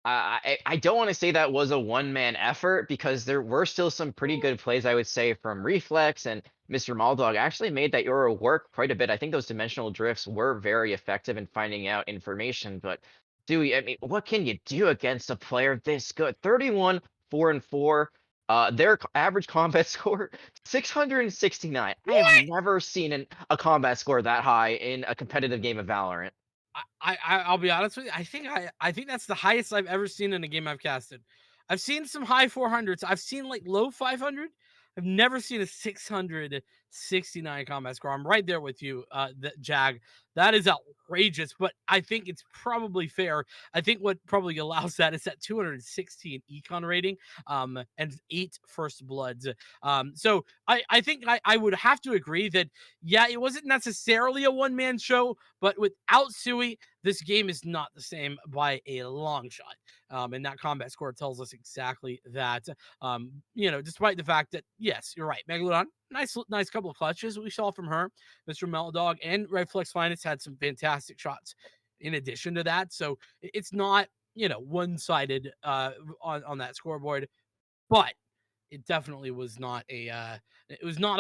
B: I don't want to say that was a one-man effort because there were still some pretty good plays, I would say, from Reflex, and Mr. Maldog actually made that Euro work quite a bit. I think those dimensional drifts were very effective in finding out information, but Dewey, I mean, what can you do against a player this good? 31, 4-4. Their average combat score 669. I have never seen a combat score that high in a competitive game of Valorant.
A: I'll be honest with you. I think that's the highest I've ever seen in a game I've casted. I've seen some high 400s. I've seen like low 500. I've never seen a 669 combat score. I'm right there with you, Jag. That is outrageous, but I think it's probably fair. I think what probably allows that is that 216 econ rating, and 8 first bloods. So I think I would have to agree that, yeah, it wasn't necessarily a one-man show, but without Sui, this game is not the same by a long shot. And that combat score tells us exactly that. Despite the fact that, yes, you're right, Megalodon, nice couple of clutches we saw from her. Mr. Meldog and Reflex Finest had some fantastic shots in addition to that. So it's not, one-sided on that scoreboard, but it definitely was not a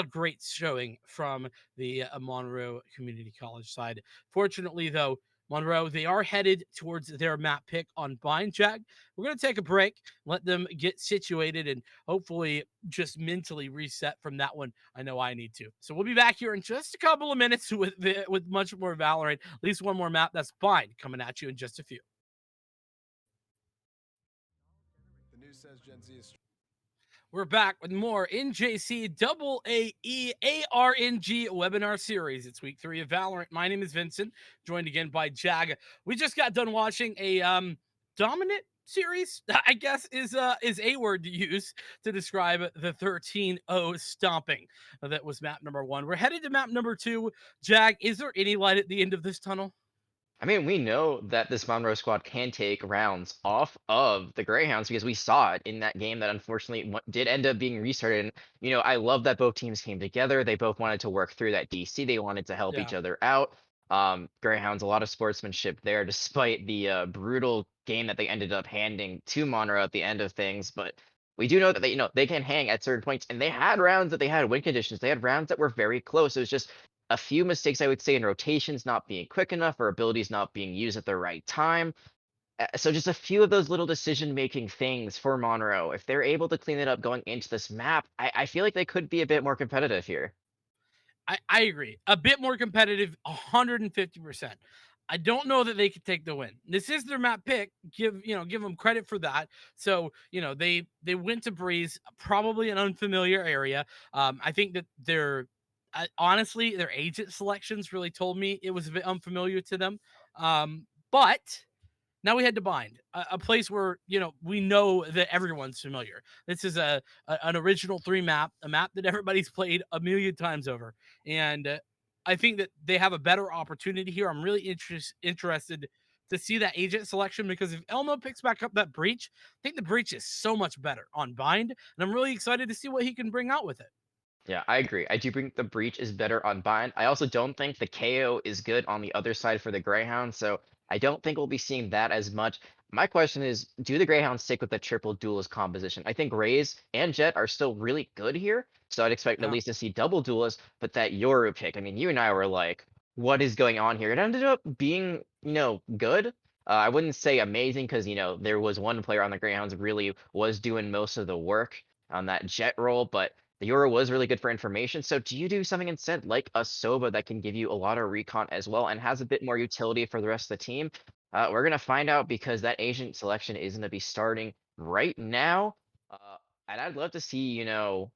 A: great showing from the Monroe Community College side. Fortunately, though, Monroe, they are headed towards their map pick on Bind Jag. We're going to take a break, let them get situated, and hopefully just mentally reset from that one. I know I need to. So we'll be back here in just a couple of minutes with much more Valorant, at least one more map. That's Bind coming at you in just a few.
C: The news says Gen Z is.
A: We're back with more NJCAA ARNG webinar series. It's week 3 of Valorant. My name is Vincent, joined again by Jag. We just got done watching a dominant series, I guess is a word to use to describe the 13-0 stomping. That was map number 1. We're headed to map number 2. Jag, is there any light at the end of this tunnel?
B: I mean, we know that this Monroe squad can take rounds off of the Greyhounds because we saw it in that game that unfortunately did end up being restarted. And, I love that both teams came together. They both wanted to work through that DC. They wanted to help
A: Yeah.
B: each other out. Greyhounds, a lot of sportsmanship there, despite the brutal game that they ended up handing to Monroe at the end of things. But we do know that they can hang at certain points, and they had rounds that they had win conditions. They had rounds that were very close. It was just a few mistakes, I would say, in rotations not being quick enough or abilities not being used at the right time. So just a few of those little decision-making things for Monroe. If they're able to clean it up going into this map, I feel like they could be a bit more competitive here.
A: I agree. A bit more competitive, 150%. I don't know that they could take the win. This is their map pick. Give them credit for that. So, they went to Breeze, probably an unfamiliar area. I think that honestly, their agent selections really told me it was a bit unfamiliar to them. But now we had to Bind, a place where we know that everyone's familiar. This is an original 3 map, a map that everybody's played a million times over, and I think that they have a better opportunity here. I'm really interested to see that agent selection, because if Elmo picks back up that breach, I think the breach is so much better on Bind, and I'm really excited to see what he can bring out with it.
B: Yeah, I agree. I do think the Breach is better on Bind. I also don't think the KO is good on the other side for the Greyhound, so I don't think we'll be seeing that as much. My question is, do the Greyhounds stick with the triple duelist composition? I think Raze and Jet are still really good here, so I'd expect at
A: Yeah.
B: least to see double duelists, but that Yoru pick, I mean, you and I were like, what is going on here? It ended up being, good. I wouldn't say amazing because, there was one player on the Greyhounds that really was doing most of the work on that Jet role, but the Euro was really good for information. So do you do something instead like a Sova that can give you a lot of recon as well and has a bit more utility for the rest of the team? We're gonna find out because that agent selection is gonna be starting right now. Uh, and I'd love to see, an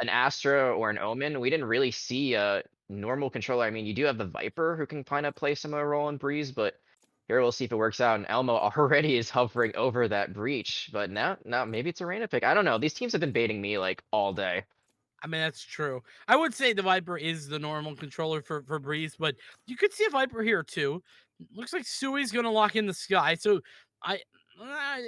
B: Astra or an Omen. We didn't really see a normal controller. I mean, you do have the Viper who can kind of play similar role in Breeze, but here we'll see if it works out. And Elmo already is hovering over that breach, but now maybe it's a Reyna pick. I don't know. These teams have been baiting me like all day.
A: I mean, that's true. I would say the Viper is the normal controller for Breeze, but you could see a Viper here too. Looks like Sui's going to lock in the sky. So I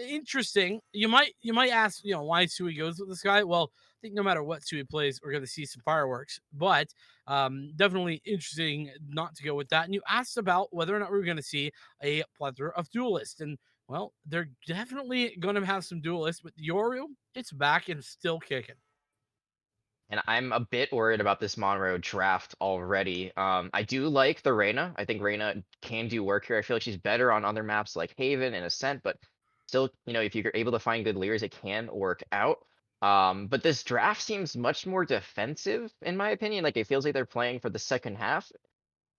A: interesting. You might ask, why Sui goes with the sky. Well, I think no matter what Sui plays, we're going to see some fireworks. But definitely interesting not to go with that. And you asked about whether or not we are going to see a plethora of duelists, and well, they're definitely going to have some duelists. But Yoru, it's back and still kicking.
B: And I'm a bit worried about this Monroe draft already. I do like the Reyna. I think Reyna can do work here. I feel like she's better on other maps like Haven and Ascent, but still, if you're able to find good leaders, it can work out. But this draft seems much more defensive, in my opinion. Like, it feels like they're playing for the second half,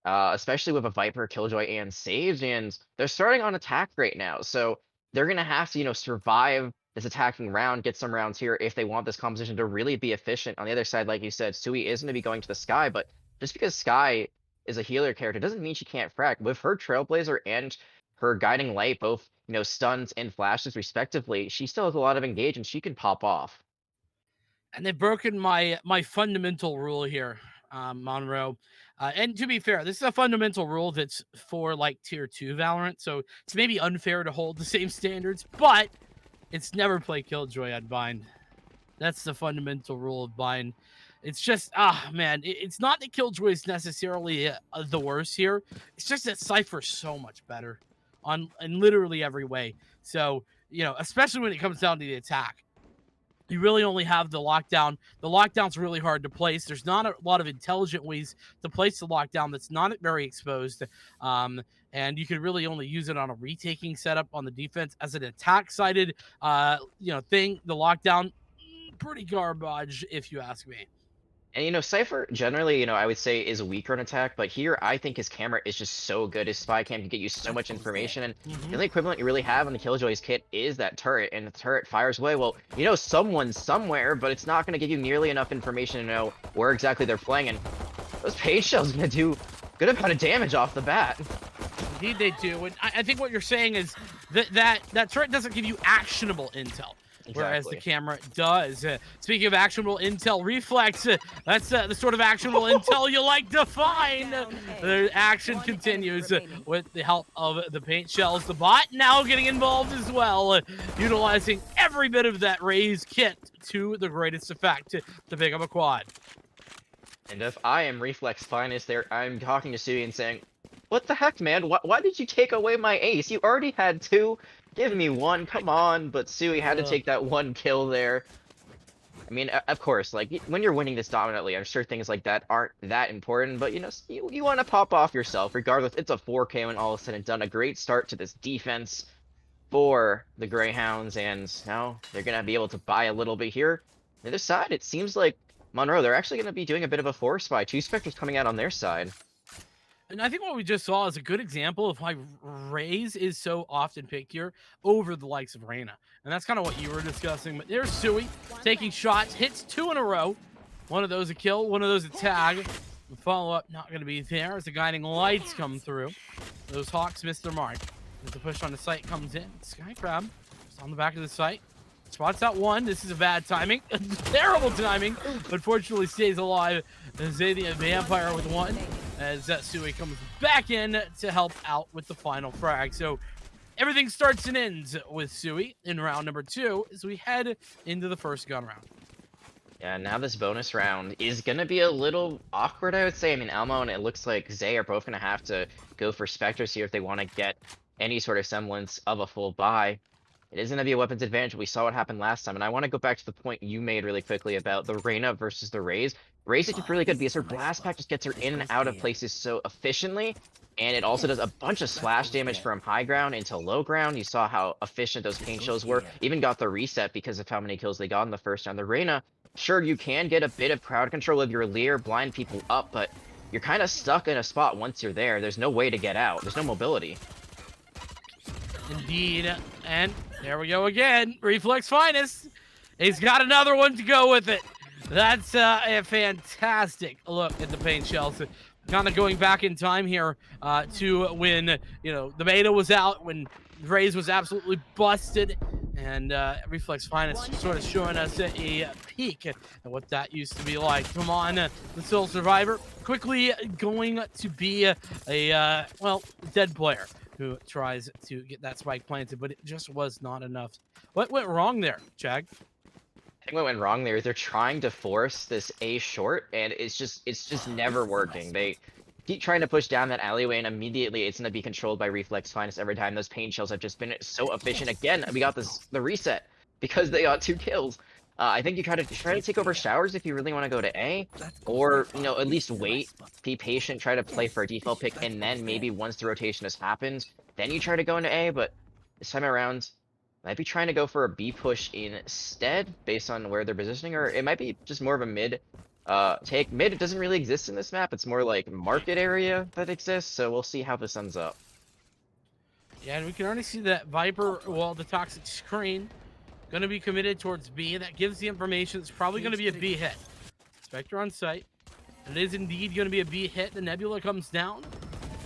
B: especially with a Viper, Killjoy, and Sage, and they're starting on attack right now. So they're gonna have to, survive this attacking round, get some rounds here if they want this composition to really be efficient. On the other side, like you said, Sui is gonna be going to the Sky, but just because Sky is a healer character doesn't mean she can't frag. With her Trailblazer and her Guiding Light, both stuns and flashes respectively, she still has a lot of engage and she can pop off.
A: And they've broken my fundamental rule here, Monroe. And to be fair, this is a fundamental rule that's for like tier 2 Valorant, so it's maybe unfair to hold the same standards, but it's never play Killjoy on Bind. That's the fundamental rule of Bind. It's just, man, it's not that Killjoy is necessarily the worst here. It's just that Cypher's so much better in literally every way. So, especially when it comes down to the attack, you really only have the lockdown. The lockdown's really hard to place. There's not a lot of intelligent ways to place the lockdown that's not very exposed. And you can really only use it on a retaking setup on the defense. As an attack-sided, thing, the lockdown, pretty garbage, if you ask me.
B: And Cypher generally, I would say is weaker in attack, but here I think his camera is just so good. His spy cam can get you so much information, and the only equivalent you really have on the Killjoy's kit is that turret, and the turret fires away. Well, someone somewhere, but it's not going to give you nearly enough information to know where exactly they're playing, and those page shells going to do a good amount of damage off the bat.
A: Indeed they do. And I think what you're saying is that turret doesn't give you actionable intel. whereas the
B: Exactly.
A: camera does. Speaking of actionable intel, Reflex, that's the sort of actionable intel you like to find. The action continues with the help of the paint shells. The bot now getting involved as well, utilizing every bit of that Raze kit to the greatest effect to pick up a quad.
B: And if I am Reflex Finest there, I'm talking to Sui and saying, what the heck, man? Why did you take away my ace? You already had 2. Give me 1, come on. But Sui had to take that 1 kill there. I mean, of course, like, when you're winning this dominantly, I'm sure things like that aren't that important, but, you know, you want to pop off yourself. Regardless, it's a 4K when all is said and done. A great start to this defense for the Greyhounds, and now they're going to be able to buy a little bit here. On the other side, it seems like Monroe, they're actually going to be doing a bit of a force buy. 2 Spectres coming out on their side.
A: And I think what we just saw is a good example of why Raze is so often picked here over the likes of Reyna. And that's kind of what you were discussing. But there's Sui taking shots, hits 2 in a row. One of those a kill, one of those a tag. The follow-up not going to be there as the guiding lights come through. Those Hawks miss their mark. As the push on the site comes in, Sky Crab is on the back of the site. Spots out 1. This is a bad timing. Terrible timing. But fortunately stays alive. Zadia Vampire with 1. As Sui comes back in to help out with the final frag. So everything starts and ends with Sui in round number 2 as we head into the first gun round.
B: Yeah, now this bonus round is going to be a little awkward, I would say. I mean, Elmo and it looks like Zay are both going to have to go for Spectres here if they want to get any sort of semblance of a full buy. It is going to be a weapons advantage. We saw what happened last time. And I want to go back to the point you made really quickly about the Reyna versus the Raze. Raze is just really good because her blast pack just gets her in and out of places so efficiently. And it also does a bunch of slash damage from high ground into low ground. You saw how efficient those paint shells were. Even got the reset because of how many kills they got in the first round. The Reyna, sure, you can get a bit of crowd control with your Leer, blind people up, but you're kind of stuck in a spot once you're there. There's no way to get out. There's no mobility.
A: Indeed. And there we go again. Reflex Finest. He's got another one to go with it. That's a fantastic look at the paint shells. Kind of going back in time here to when, you know, the beta was out, when Raze was absolutely busted. And Reflex Finest sort of showing us a peek at what that used to be like. Come on, the Soul Survivor. Quickly going to be a well, dead player who tries to get that spike planted, but it just was not enough. What went wrong there, Jag?
B: I think what went wrong there is they're trying to force this A short, and it's just never working. They keep trying to push down that alleyway, and immediately it's going to be controlled by Reflex Finest every time. Those paint shells have just been so efficient. Again, we got the reset because they got 2 kills. I think you try to take over showers if you really want to go to A, or, you know, at least wait, be patient, try to play for a default pick, and then maybe once the rotation has happened, then you try to go into A. But this time around, might be trying to go for a B push instead, based on where they're positioning, or it might be just more of a mid take. Mid, it doesn't really exist in this map. It's more like market area that exists, so we'll see how this ends up.
A: Yeah, and we can already see that Viper, well, the toxic screen, going to be committed towards B. That gives the information it's probably going to be a B hit. Spectre on site. It is indeed going to be a B hit. The Nebula comes down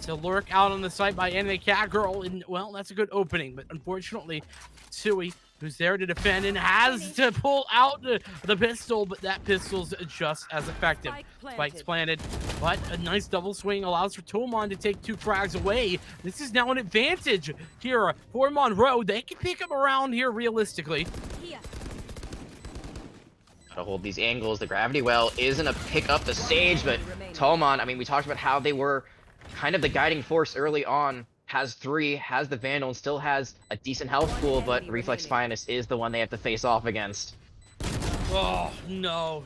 A: to lurk out on the site by NJCAAE Girl. And, well, that's a good opening, but unfortunately, Sui, who's there to defend and has to pull out the pistol, but that pistol's just as effective. Spike's planted, but a nice double swing allows for Tomon to take 2 frags away. This is now an advantage here for Monroe. They can pick him around here realistically.
B: Gotta hold these angles. The gravity well is gonna pick up the Sage, but Tomon, I mean, we talked about how they were kind of the guiding force early on. Has 3, has the Vandal, and still has a decent health pool, but Reflex Finest is the one they have to face off against.
A: Oh, no.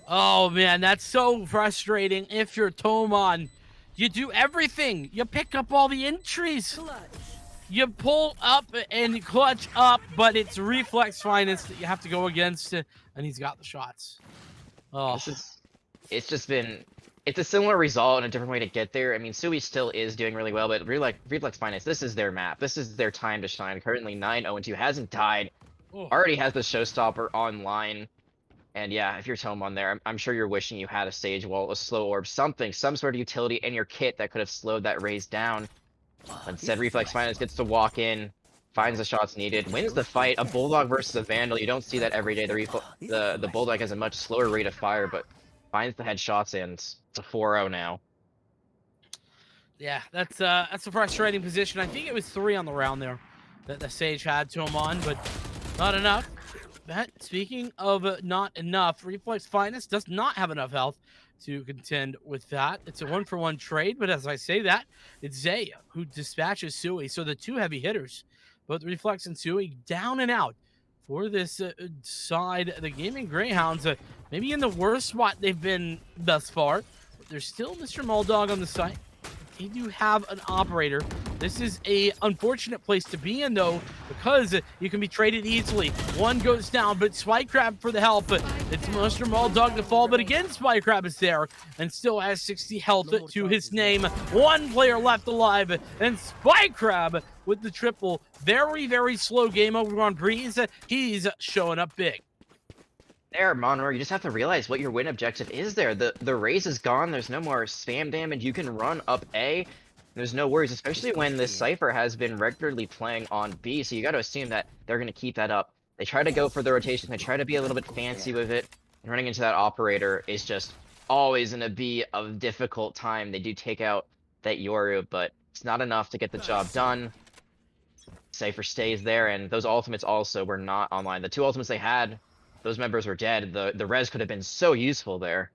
A: Oh, man, that's so frustrating. If you're Tomon, you do everything. You pick up all the entries. You pull up and clutch up, but it's Reflex Finest that you have to go against, and he's got the shots. Oh.
B: It's a similar result and a different way to get there. I mean, Sui still is doing really well, but Reflex Finest, this is their map. This is their time to shine. Currently 9-0-2, hasn't died. Already has the Showstopper online. And yeah, if you're Tomon there, I'm sure you're wishing you had a Sage Wall, a Slow Orb, something, some sort of utility in your kit that could have slowed that Raze down. Instead, Reflex Finest gets to walk in, finds the shots needed, wins the fight. A Bulldog versus a Vandal, you don't see that every day. The Bulldog has a much slower rate of fire, but finds the headshots, and it's a 4-0 now.
A: Yeah, that's a frustrating position. I think it was 3 on the round there that the Sage had to him on, but not enough. That, speaking of not enough, Reflex Finest does not have enough health to contend with that. It's a 1-for-1 trade, but as I say that, it's Zay who dispatches Sui. So the two heavy hitters, both Reflex and Sui, down and out for this side of the Gaming Greyhounds. Maybe in the worst spot they've been thus far, but there's still Mr. Muldog on the site. They do have an operator. This is a unfortunate place to be in, though, because you can be traded easily. One goes down, but Spycrab for the help. It's Mr. Muldog to fall, but again, Spycrab is there and still has 60 health to his name. One player left alive, and Spycrab with the triple. Very, very slow game over on Breeze. He's showing up big.
B: There, Monroe, you just have to realize what your win objective is there. The raise is gone. There's no more spam damage. You can run up A. There's no worries, especially when this Cypher has been regularly playing on B, so you got to assume that they're going to keep that up. They try to go for the rotation. They try to be a little bit fancy with it. And running into that operator is just always going to be a difficult time. They do take out that Yoru, but it's not enough to get the job done. Cypher stays there, and those ultimates also were not online. The 2 ultimates they had, those members were dead. The res could have been so useful there.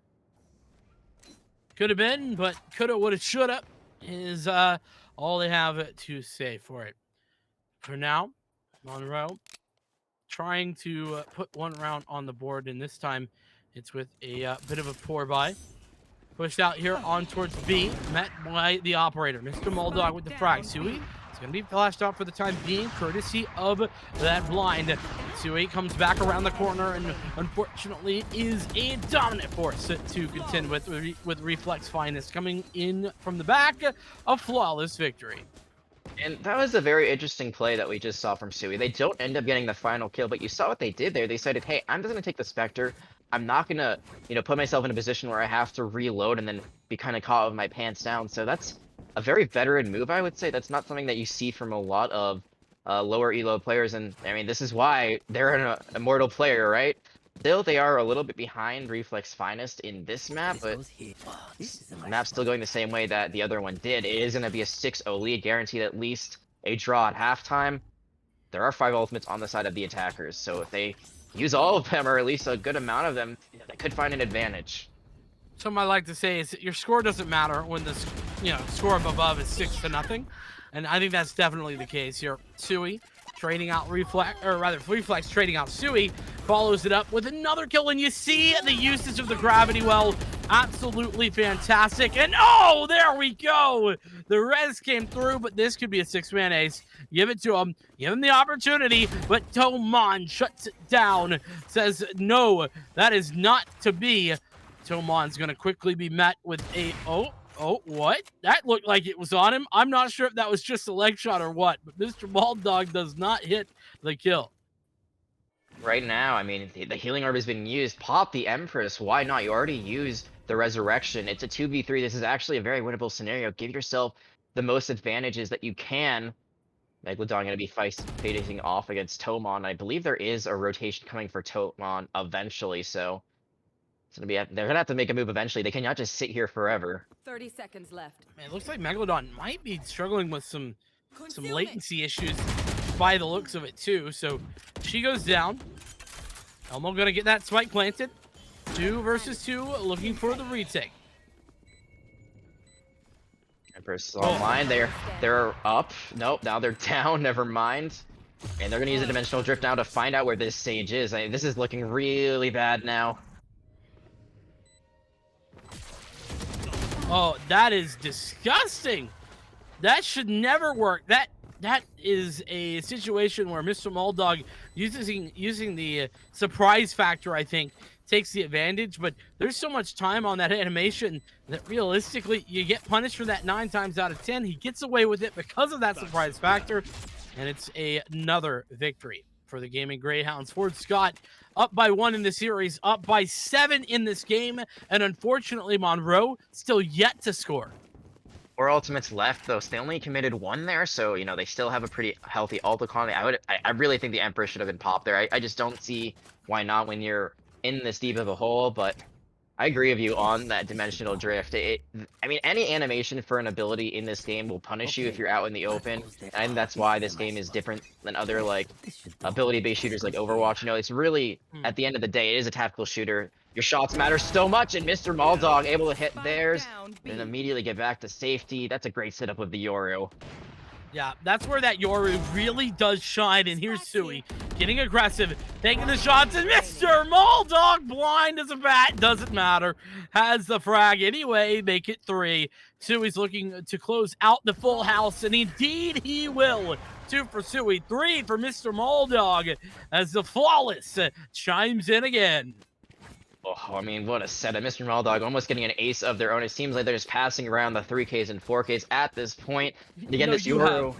A: Could have been, but coulda, woulda, shoulda is all they have to say for it. For now, Monroe trying to put 1 round on the board, and this time it's with a bit of a pour by. Pushed out here on towards B, met by the operator. Mr. Muldog with the frag. Sui is going to be flashed out for the time being, courtesy of that blind. Sui comes back around the corner and unfortunately is a dominant force to contend with Reflex Finest coming in from the back. A flawless victory.
B: And that was a very interesting play that we just saw from Sui. They don't end up getting the final kill, but you saw what they did there. They decided, hey, I'm just going to take the Spectre. I'm not going to, put myself in a position where I have to reload and then be kind of caught with my pants down. So that's a very veteran move, I would say. That's not something that you see from a lot of lower elo players. And, I mean, this is why they're an immortal player, right? Still, they are a little bit behind Reflex Finest in this map, but the map's still going the same way that the other one did. It is going to be a 6-0 lead, guaranteed at least a draw at halftime. There are 5 ultimates on the side of the attackers, so if they use all of them, or at least a good amount of them, they could find an advantage.
A: Something I like to say is that your score doesn't matter when the score up above is 6-0, and I think that's definitely the case here. Sui trading out Reflex trading out Sui, follows it up with another kill, and you see the usage of the gravity well. Absolutely fantastic. And oh, there we go. The res came through, but this could be a 6-man ace. Give it to him. Give him the opportunity, but Toman shuts it down. Says, no, that is not to be. Toman's going to quickly be met with a, oh, what? That looked like it was on him. I'm not sure if that was just a leg shot or what, but Mr. Muldog does not hit the kill.
B: Right now, I mean, the healing orb has been used. Pop the Empress. Why not? You already used the Resurrection. It's a 2v3. This is actually a very winnable scenario. Give yourself the most advantages that you can. Megalodon going to be facing off against Tomon. I believe there is a rotation coming for Tomon eventually, so it's gonna be they're gonna have to make a move eventually. They cannot just sit here forever.
D: 30 seconds left.
A: Man, it looks like Megalodon might be struggling with some latency issues by the looks of it too. So she goes down. Elmo gonna get that spike planted. 2 versus 2, looking for the retake.
B: Empress online. They're up. Nope, now they're down. Never mind. And they're gonna use a dimensional drift now to find out where this Sage is. I mean, this is looking really bad now.
A: Oh, that is disgusting. That should never work. That is a situation where Mr. Muldog using the surprise factor, I think, takes the advantage. But there's so much time on that animation that realistically you get punished for that 9 times out of 10. He gets away with it because of that surprise factor, and it's another victory for the Gaming Greyhounds. Ford Scott up by 1 in the series, up by 7 in this game, and unfortunately Monroe still yet to score.
B: 4 ultimates left though, so they only committed 1 there, so you know they still have a pretty healthy ult economy. I really think the Emperor should have been popped there. I just don't see why not when you're in this deep of a hole, but I agree with you on that dimensional drift. I mean, any animation for an ability in this game will punish you if you're out in the open, and that's why this game is different than other like ability-based shooters like Overwatch. You know, it's really at the end of the day, it is a tactical shooter. Your shots matter so much, and Mr. Maldog able to hit theirs and immediately get back to safety. That's a great setup with the Yoru.
A: Yeah, that's where that Yoru really does shine. And here's Sui getting aggressive, taking the shots, and Mr. Maldog blind as a bat. Doesn't matter. Has the frag anyway. Make it 3. Sui's looking to close out the full house, and indeed he will. 2 for Sui, 3 for Mr. Maldog as the Flawless chimes in again.
B: Oh, I mean, what a setup. Mr. Maldog almost getting an ace of their own. It seems like they're just passing around the 3Ks and 4Ks at this point. And again, this Yoru,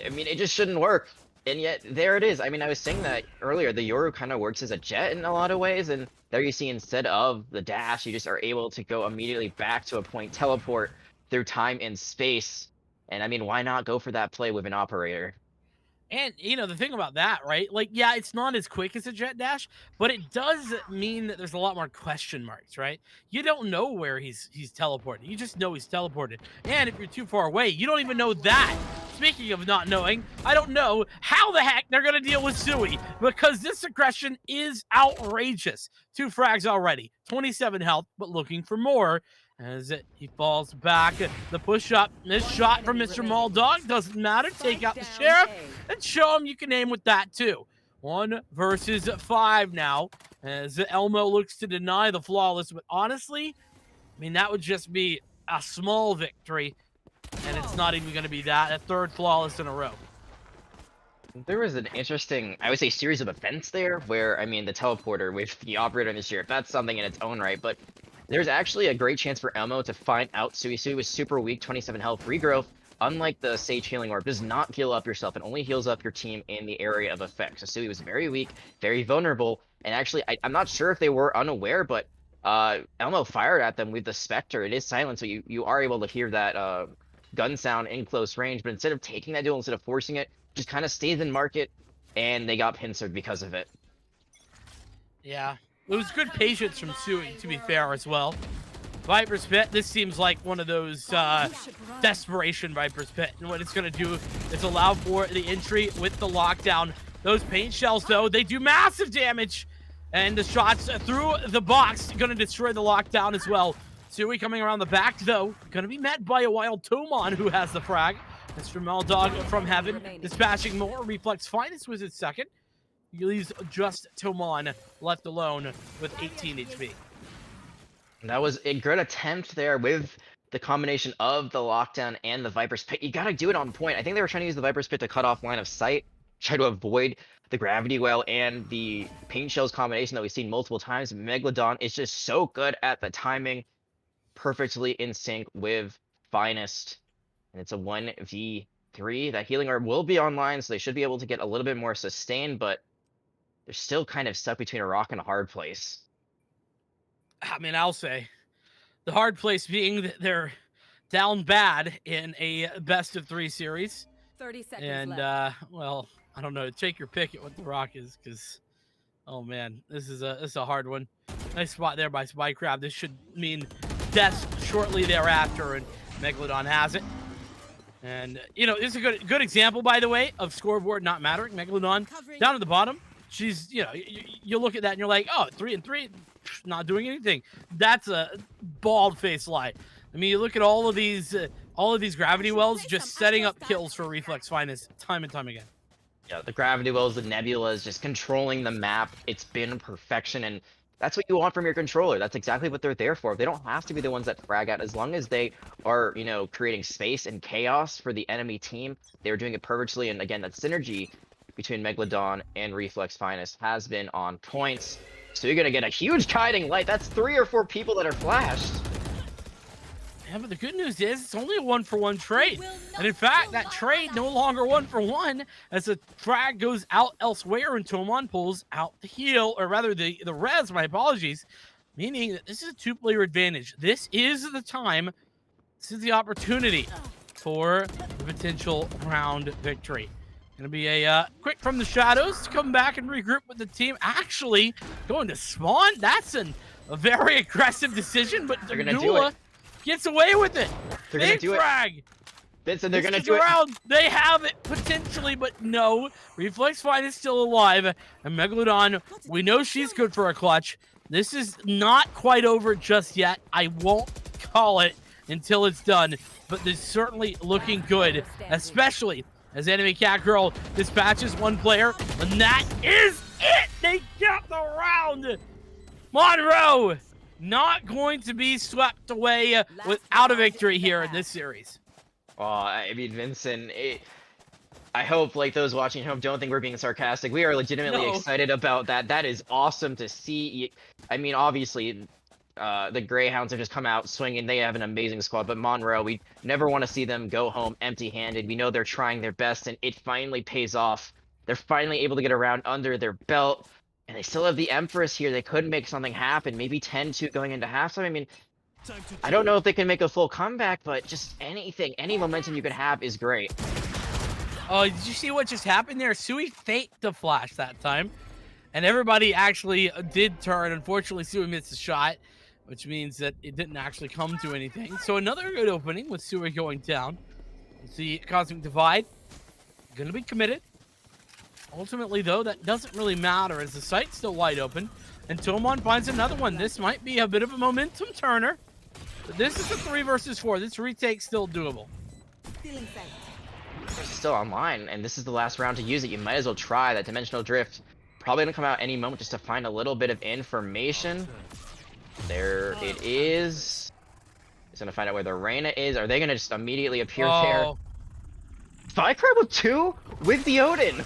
B: I mean, it just shouldn't work. And yet, there it is. I mean, I was saying that earlier, the Yoru kind of works as a jet in a lot of ways. And there you see, instead of the dash, you just are able to go immediately back to a point, teleport through time and space. And I mean, why not go for that play with an operator?
A: And, you know, the thing about that, right? Like, yeah, it's not as quick as a jet dash, but it does mean that there's a lot more question marks, right? You don't know where he's teleported. You just know he's teleported. And if you're too far away, you don't even know that. Speaking of not knowing, I don't know how the heck they're going to deal with Sui, because this aggression is outrageous. 2 frags already, 27 health, but looking for more. As he falls back, the push-up, this shot from Mr. Maldog doesn't matter. Take out the Sheriff and show him you can aim with that too. 1 versus 5 now, as Elmo looks to deny the Flawless. But honestly, I mean, that would just be a small victory, and it's not even going to be that. A 3rd Flawless in a row.
B: There was an interesting, I would say, series of events there where, I mean, the teleporter with the operator and the Sheriff, that's something in its own right, but there's actually a great chance for Elmo to find out Sui. Sui was super weak, 27 health, regrowth. Unlike the Sage Healing Orb, does not heal up yourself. It only heals up your team in the area of effect. So Sui was very weak, very vulnerable. And actually, I'm not sure if they were unaware, but Elmo fired at them with the Spectre. It is silent, so you are able to hear that gun sound in close range. But instead of taking that duel, instead of forcing it, just kind of stays in market, and they got pincered because of it.
A: Yeah. It was good patience from Sui, to be fair, as well. Viper's Pit, this seems like one of those desperation Viper's Pit. And what it's going to do is allow for the entry with the lockdown. Those paint shells, though, they do massive damage. And the shots through the box going to destroy the lockdown as well. Sui coming around the back, though, going to be met by a wild Tomon who has the frag. Mr. Maldog from heaven, dispatching more. Reflex Finest was his 2nd. He leaves just Tomon left alone with 18 HP.
B: That was a good attempt there with the combination of the lockdown and the Viper's Pit. You gotta do it on point. I think they were trying to use the Viper's Pit to cut off line of sight, try to avoid the gravity well and the paint shells combination that we've seen multiple times. Megalodon is just so good at the timing, perfectly in sync with Finest. And it's a 1v3. That healing orb will be online, so they should be able to get a little bit more sustain, but they're still kind of stuck between a rock and a hard place.
A: I mean, I'll say the hard place being that they're down bad in a best-of-3 series.
D: 30 seconds
A: and,
D: left.
A: well, I don't know. Take your pick at what the rock is, because, oh, man, this is a hard one. Nice spot there by Spycrab. This should mean death shortly thereafter, and Megalodon has it. And, you know, this is a good example, by the way, of scoreboard not mattering. Megalodon down at the bottom. She's, you know, you look at that and you're like, oh, 3-3, not doing anything. That's a bald-faced lie. I mean, you look at all of these gravity wells just setting up kills for Reflex Finest time and time again.
B: Yeah, the gravity wells, the nebulas, just controlling the map. It's been perfection, and that's what you want from your controller. That's exactly what they're there for. They don't have to be the ones that frag out. As long as they are, you know, creating space and chaos for the enemy team, they're doing it perfectly. And again, that synergy between Megalodon and Reflex Finest has been on points. So you're going to get a huge guiding light. That's 3 or 4 people that are flashed.
A: Yeah, but the good news is it's only a 1-for-1 trade. And in fact, that trade no longer 1-for-1 as the frag goes out elsewhere and Tomon pulls out the heal, or rather the res, my apologies, meaning that this is a 2-player advantage. This is the time This is the opportunity for the potential round victory. Gonna be a quick from the shadows to come back and regroup with the team. Actually, going to spawn. That's a very aggressive decision, but
B: They're gonna do it.
A: gets away with it.
B: They're gonna
A: Big
B: do it.
A: frag.
B: Vincent, they're gonna
A: This is
B: do it.
A: around. They have it potentially, but no. Reflex Fight is still alive. And Megalodon, we know she's good for a clutch. This is not quite over just yet. I won't call it until it's done, but this is certainly looking good, especially as Enemy Cat Girl dispatches one player, and that is it. They got the round. Monroe not going to be swept away without a victory here in this series.
B: Oh, I mean, Vincent, I hope, like, those watching at home don't think we're being sarcastic. We are legitimately excited about that. That is awesome to see. I mean, obviously, the Greyhounds have just come out swinging. They have an amazing squad, but Monroe, we never want to see them go home empty-handed. We know they're trying their best, and it finally pays off. They're finally able to get around under their belt, and they still have the Empress here. They could make something happen, maybe 10-2 going into halftime. I mean, I don't know if they can make a full comeback, but just anything, any momentum you can have is great.
A: Oh, did you see what just happened there? Sui faked the flash that time, and everybody actually did turn. Unfortunately, Sui missed a shot, which means that it didn't actually come to anything. So another good opening with Sui going down. The Cosmic Divide going to be committed. Ultimately, though, that doesn't really matter as the site's still wide open. And Tomon finds another one. This might be a bit of a momentum turner. But this is a 3 versus 4. This retake's still doable.
B: It's still online, and this is the last round to use it. You might as well try that Dimensional Drift. Probably gonna come out any moment just to find a little bit of information. There it is. He's gonna find out where the Reyna is. Are they gonna just immediately appear there? Spycrab with 2 with the Odin.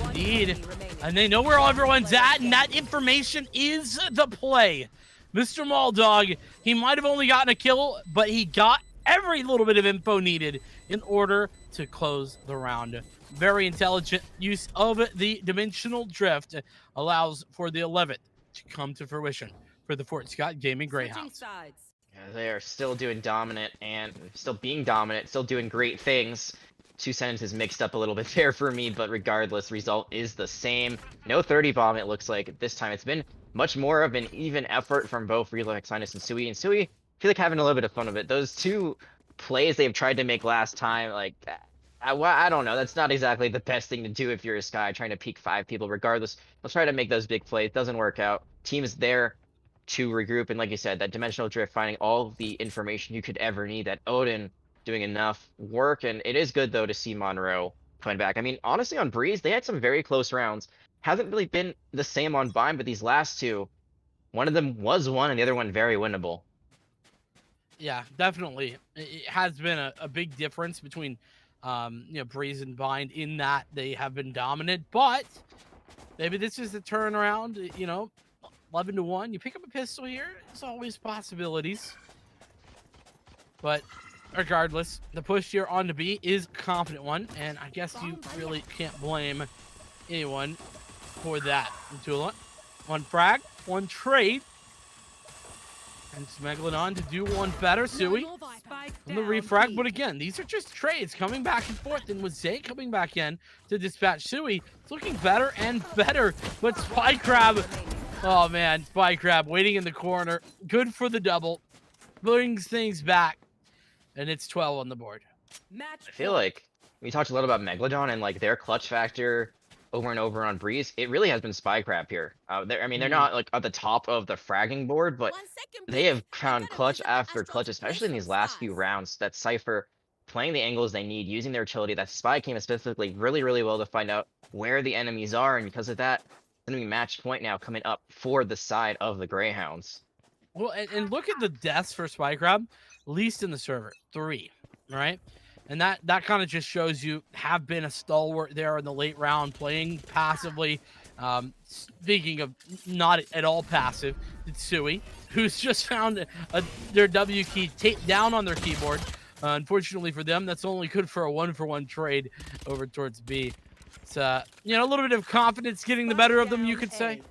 A: Indeed. And they know where everyone's at, and that information is the play. Mr. Maldog, he might have only gotten a kill, but he got every little bit of info needed in order to close the round. Very intelligent use of the Dimensional Drift allows for the 11th to come to fruition for the Fort Scott Gaming Greyhounds.
B: Yeah, they are still doing dominant and still being dominant, still doing great things. 2 sentences mixed up a little bit there for me, but regardless, result is the same. No 30 bomb, it looks like this time. It's been much more of an even effort from both Relax Sinus and Sui. And Sui, I feel like having a little bit of fun of it. Those 2 plays they've tried to make last time, like, I don't know. That's not exactly the best thing to do if you're a Sky trying to peek 5 people. Regardless, they'll try to make those big plays. Doesn't work out. Team is there to regroup, and like you said, that Dimensional Drift, finding all the information you could ever need. That Odin doing enough work, and it is good though to see Monroe coming back. I mean, honestly, on Breeze, they had some very close rounds. Hasn't really been the same on Vine, but these last 2, one of them was won, and the other one very winnable.
A: Yeah, definitely. It has been a big difference between Breeze and Bind in that they have been dominant, but maybe this is the turnaround. 11-1. You pick up a pistol here, there's always possibilities. But regardless, the push here on to B is a confident one, and I guess you really can't blame anyone for that. Tula, 1 frag, 1 trade. And Megalodon to do one better. Sui from the refrag. But again, these are just trades coming back and forth. And with Zay coming back in to dispatch Sui, it's looking better and better. But Spycrab, oh man, Spycrab waiting in the corner. Good for the double. Brings things back. And it's 12 on the board.
B: I feel like we talked a lot about Megalodon and like their clutch factor over and over on Breeze. It really has been Spycrab here. They're not like at the top of the fragging board, but they have found clutch after clutch, especially in these last few rounds. That Cypher playing the angles they need, using their utility. That Spy came specifically really, really well to find out where the enemies are, and because of that, it's going to be match point now coming up for the side of the Greyhounds.
A: Well, and look at the deaths for Spycrab, least in the server, 3, right? And that kind of just shows you have been a stalwart there in the late round, playing passively. Speaking of not at all passive, it's Sui, who's just found their W key taped down on their keyboard. Unfortunately for them, that's only good for a 1-for-1 trade over towards B. It's a little bit of confidence getting the better of them, you could say.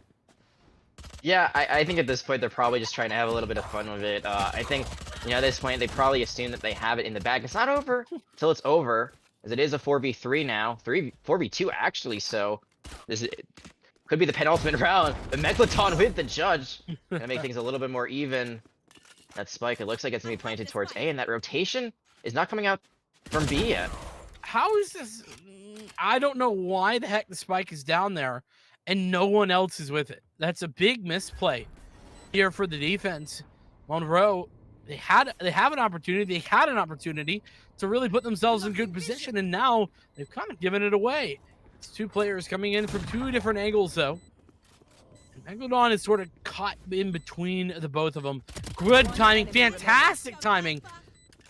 B: Yeah, I think at this point they're probably just trying to have a little bit of fun with it. I think at this point, they probably assume that they have it in the bag. It's not over till it's over, as it is a 4v3 now. 4v2 actually, so could be the penultimate round. But Megalodon with the judge. Gonna make things a little bit more even. That spike, it looks like it's gonna be planted towards A, and that rotation is not coming out from B yet.
A: How is this? I don't know why the heck the spike is down there and no one else is with it. That's a big misplay here for the defense. Monroe, they have an opportunity. They had an opportunity to really put themselves in good position, and now they've kind of given it away. It's two players coming in from two different angles, though. And Megalodon is sort of caught in between the both of them. Good timing, fantastic timing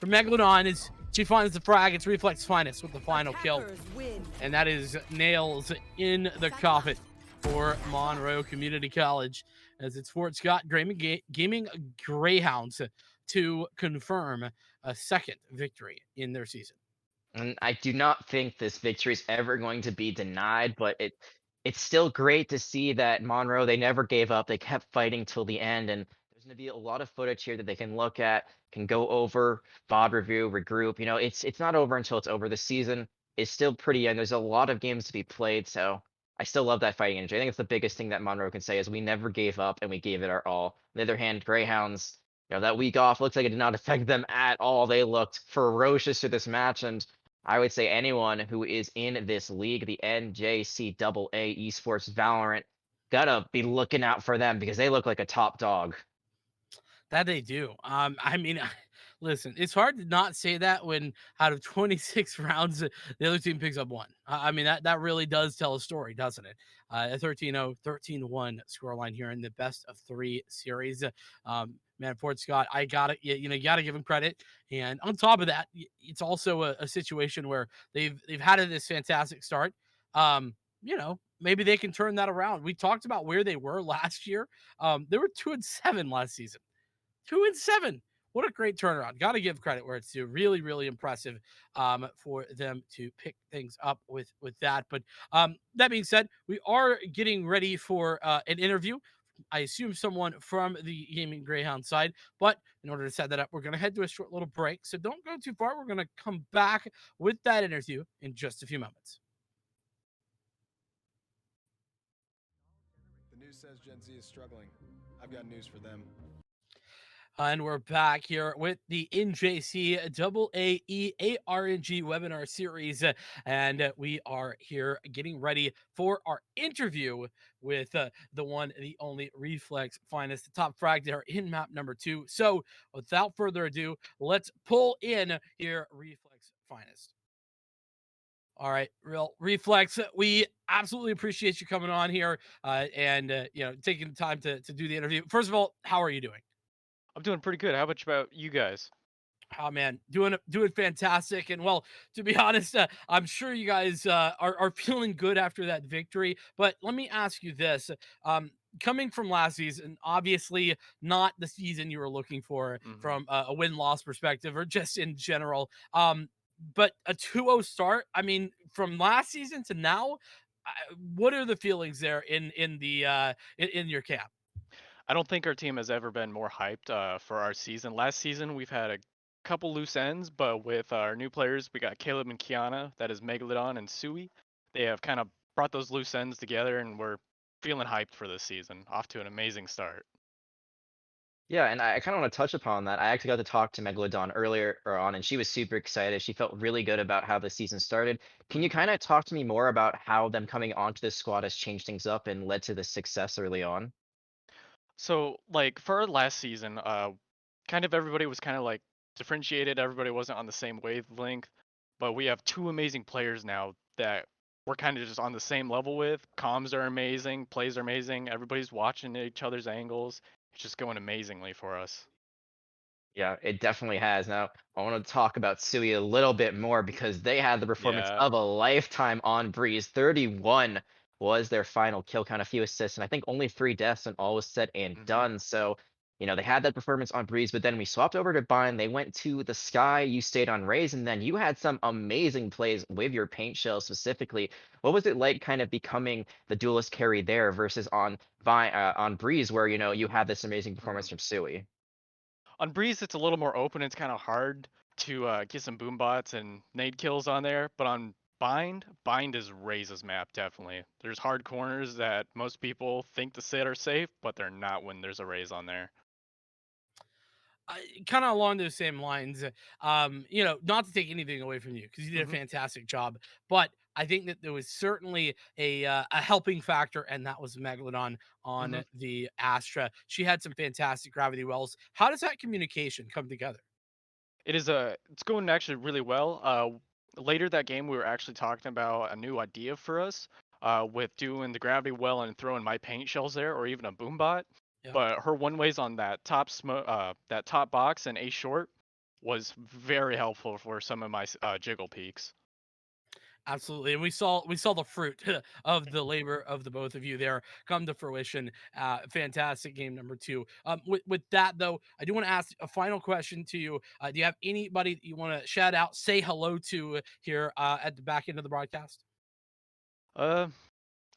A: for Megalodon as she finds the frag. It's Reflex Finest with the final kill. And that is nails in the coffin for Monroe Community College, as it's Fort Scott Gaming Greyhounds to confirm a second victory in their season.
B: And I do not think this victory is ever going to be denied, but it's still great to see that Monroe, they never gave up. They kept fighting till the end, and there's going to be a lot of footage here that they can look at, can go over, VOD review, regroup. It's not over until it's over. The season is still pretty young. There's a lot of games to be played, so I still love that fighting energy. I think it's the biggest thing that Monroe can say is we never gave up and we gave it our all. On the other hand, Greyhounds, that week off looks like it did not affect them at all. They looked ferocious to this match, and I would say anyone who is in this league, the NJCAA Esports Valorant, gotta be looking out for them because they look like a top dog.
A: That they do. I mean, listen, it's hard to not say that when out of 26 rounds, the other team picks up one. I mean, that really does tell a story, doesn't it? A 13-0, 13-1 scoreline here in the best of three series. Man, Fort Scott, I got it. You got to give him credit. And on top of that, it's also a situation where they've had this fantastic start. Maybe they can turn that around. We talked about where they were last year. They were 2-7 last season. 2-7. What a great turnaround. Got to give credit where it's due. Really, really impressive for them to pick things up with that. But that being said, we are getting ready for an interview. I assume someone from the Gaming Greyhound side. But in order to set that up, we're going to head to a short little break. So don't go too far. We're going to come back with that interview in just a few moments.
C: The news says Gen Z is struggling. I've got news for them.
A: And we're back here with the NJCAAE ARNG webinar series. And we are here getting ready for our interview with the one, the only Reflex Finest, the top frag there in map number 2. So without further ado, let's pull in here Reflex Finest. All right, real Reflex. We absolutely appreciate you coming on here and taking the time to do the interview. First of all, how are you doing?
D: I'm doing pretty good. How about you guys?
A: Oh man, doing fantastic. And well, to be honest, I'm sure you guys are feeling good after that victory. But let me ask you this: coming from last season, obviously not the season you were looking for
D: hmm
A: from a win-loss perspective, or just in general. But a 2-0 start. I mean, from last season to now, what are the feelings there in the in your camp?
D: I don't think our team has ever been more hyped for our season. Last season, we've had a couple loose ends, but with our new players, we got Caleb and Kiana, that is Megalodon and Sui. They have kind of brought those loose ends together, and we're feeling hyped for this season. Off to an amazing start.
B: Yeah, and I kind of want to touch upon that. I actually got to talk to Megalodon earlier on, and she was super excited. She felt really good about how the season started. Can you
D: Mhm.
B: kind of talk to me more about how them coming onto this squad has changed things up and led to the success early on?
D: So, like for our last season, kind of everybody was kind of like differentiated. Everybody wasn't on the same wavelength, but we have two amazing players now that we're kind of just on the same level with. Comms are amazing, plays are amazing. Everybody's watching each other's angles. It's just going amazingly for us.
B: Yeah, it definitely has. Now, I want to talk about Sui a little bit more because they had the performance
D: Yeah.
B: of a lifetime on Breeze. 31 was their final kill count, a few assists, and I think only 3 deaths when all was said and
D: hmm
B: done. So, they had that performance on Breeze, but then we swapped over to Bind. They went to the Sky. You stayed on Raze, and then you had some amazing plays with your paint shell specifically. What was it like kind of becoming the duelist carry there versus on Breeze, where, you had this amazing performance
D: hmm
B: from Sui?
D: On Breeze, it's a little more open. It's kind of hard to get some boom bots and nade kills on there. But on Bind is Raze's map, definitely. There's hard corners that most people think the sit are safe, but they're not when there's a Raze on there.
A: Kind of along those same lines, not to take anything away from you because you did a
D: Hmm.
A: fantastic job, but I think that there was certainly a helping factor, and that was Megalodon
D: Hmm.
A: on the Astra. She had some fantastic gravity wells. How does that communication come together?
D: It's going actually really well. Later that game, we were actually talking about a new idea for us, with doing the gravity well and throwing my paint shells there, or even a boom bot.
A: Yeah.
D: But her one ways on that top box and a short was very helpful for some of my jiggle peaks.
A: Absolutely. And we saw the fruit of the labor of the both of you there come to fruition. Fantastic game number two. With that though, I do want to ask a final question to you. Do you have anybody that you want to shout out, say hello to here at the back end of the broadcast?
D: Uh,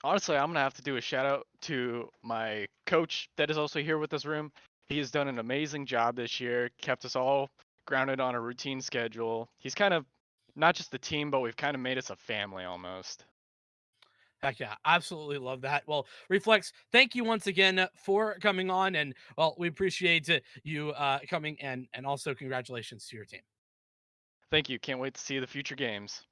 D: Honestly, I'm gonna have to do a shout out to my coach that is also here with this room. He has done an amazing job this year, kept us all grounded on a routine schedule. He's kind of not just the team, but we've kind of made us a family almost.
A: Heck yeah, absolutely love that. Well, Reflex, thank you once again for coming on, and well, we appreciate you coming, and also congratulations to your team.
D: Thank you. Can't wait to see the future games.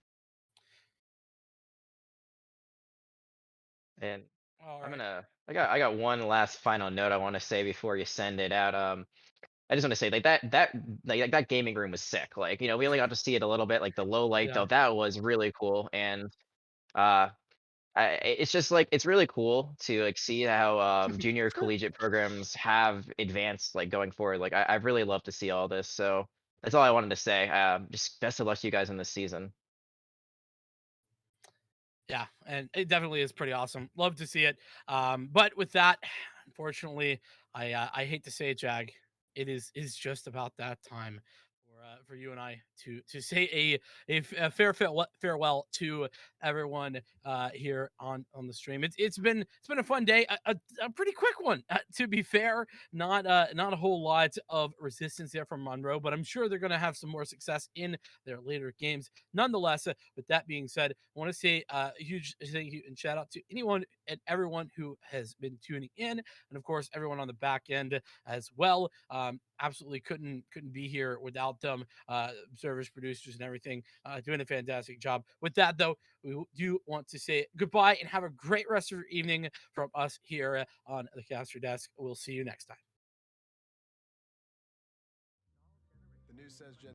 B: And
A: All
B: I'm
A: right.
B: gonna I got one last final note I want to say before you send it out. I just want to say like that gaming room was sick. Like, we only got to see it a little bit, like the low light
A: Yeah.
B: though. That was really cool. And uh it's just like it's really cool to like see how junior
A: Sure.
B: collegiate programs have advanced like going forward. Like I really love to see all this. So that's all I wanted to say. Just best of luck to you guys in this season.
A: Yeah, and it definitely is pretty awesome. Love to see it. But with that, unfortunately, I hate to say it, Jag. It is just about that time for you and I to say a farewell to everyone here on the stream. It's been a fun day, a pretty quick one to be fair. Not a whole lot of resistance there from Monroe, but I'm sure they're going to have some more success in their later games. Nonetheless, with that being said, I want to say a huge thank you and shout out to anyone and everyone who has been tuning in, and of course everyone on the back end as well. Absolutely couldn't be here without them. Service producers and everything doing a fantastic job. With that though, we do want to say goodbye and have a great rest of your evening from us here on the Caster Desk. We'll see you next time.
C: The news says Gen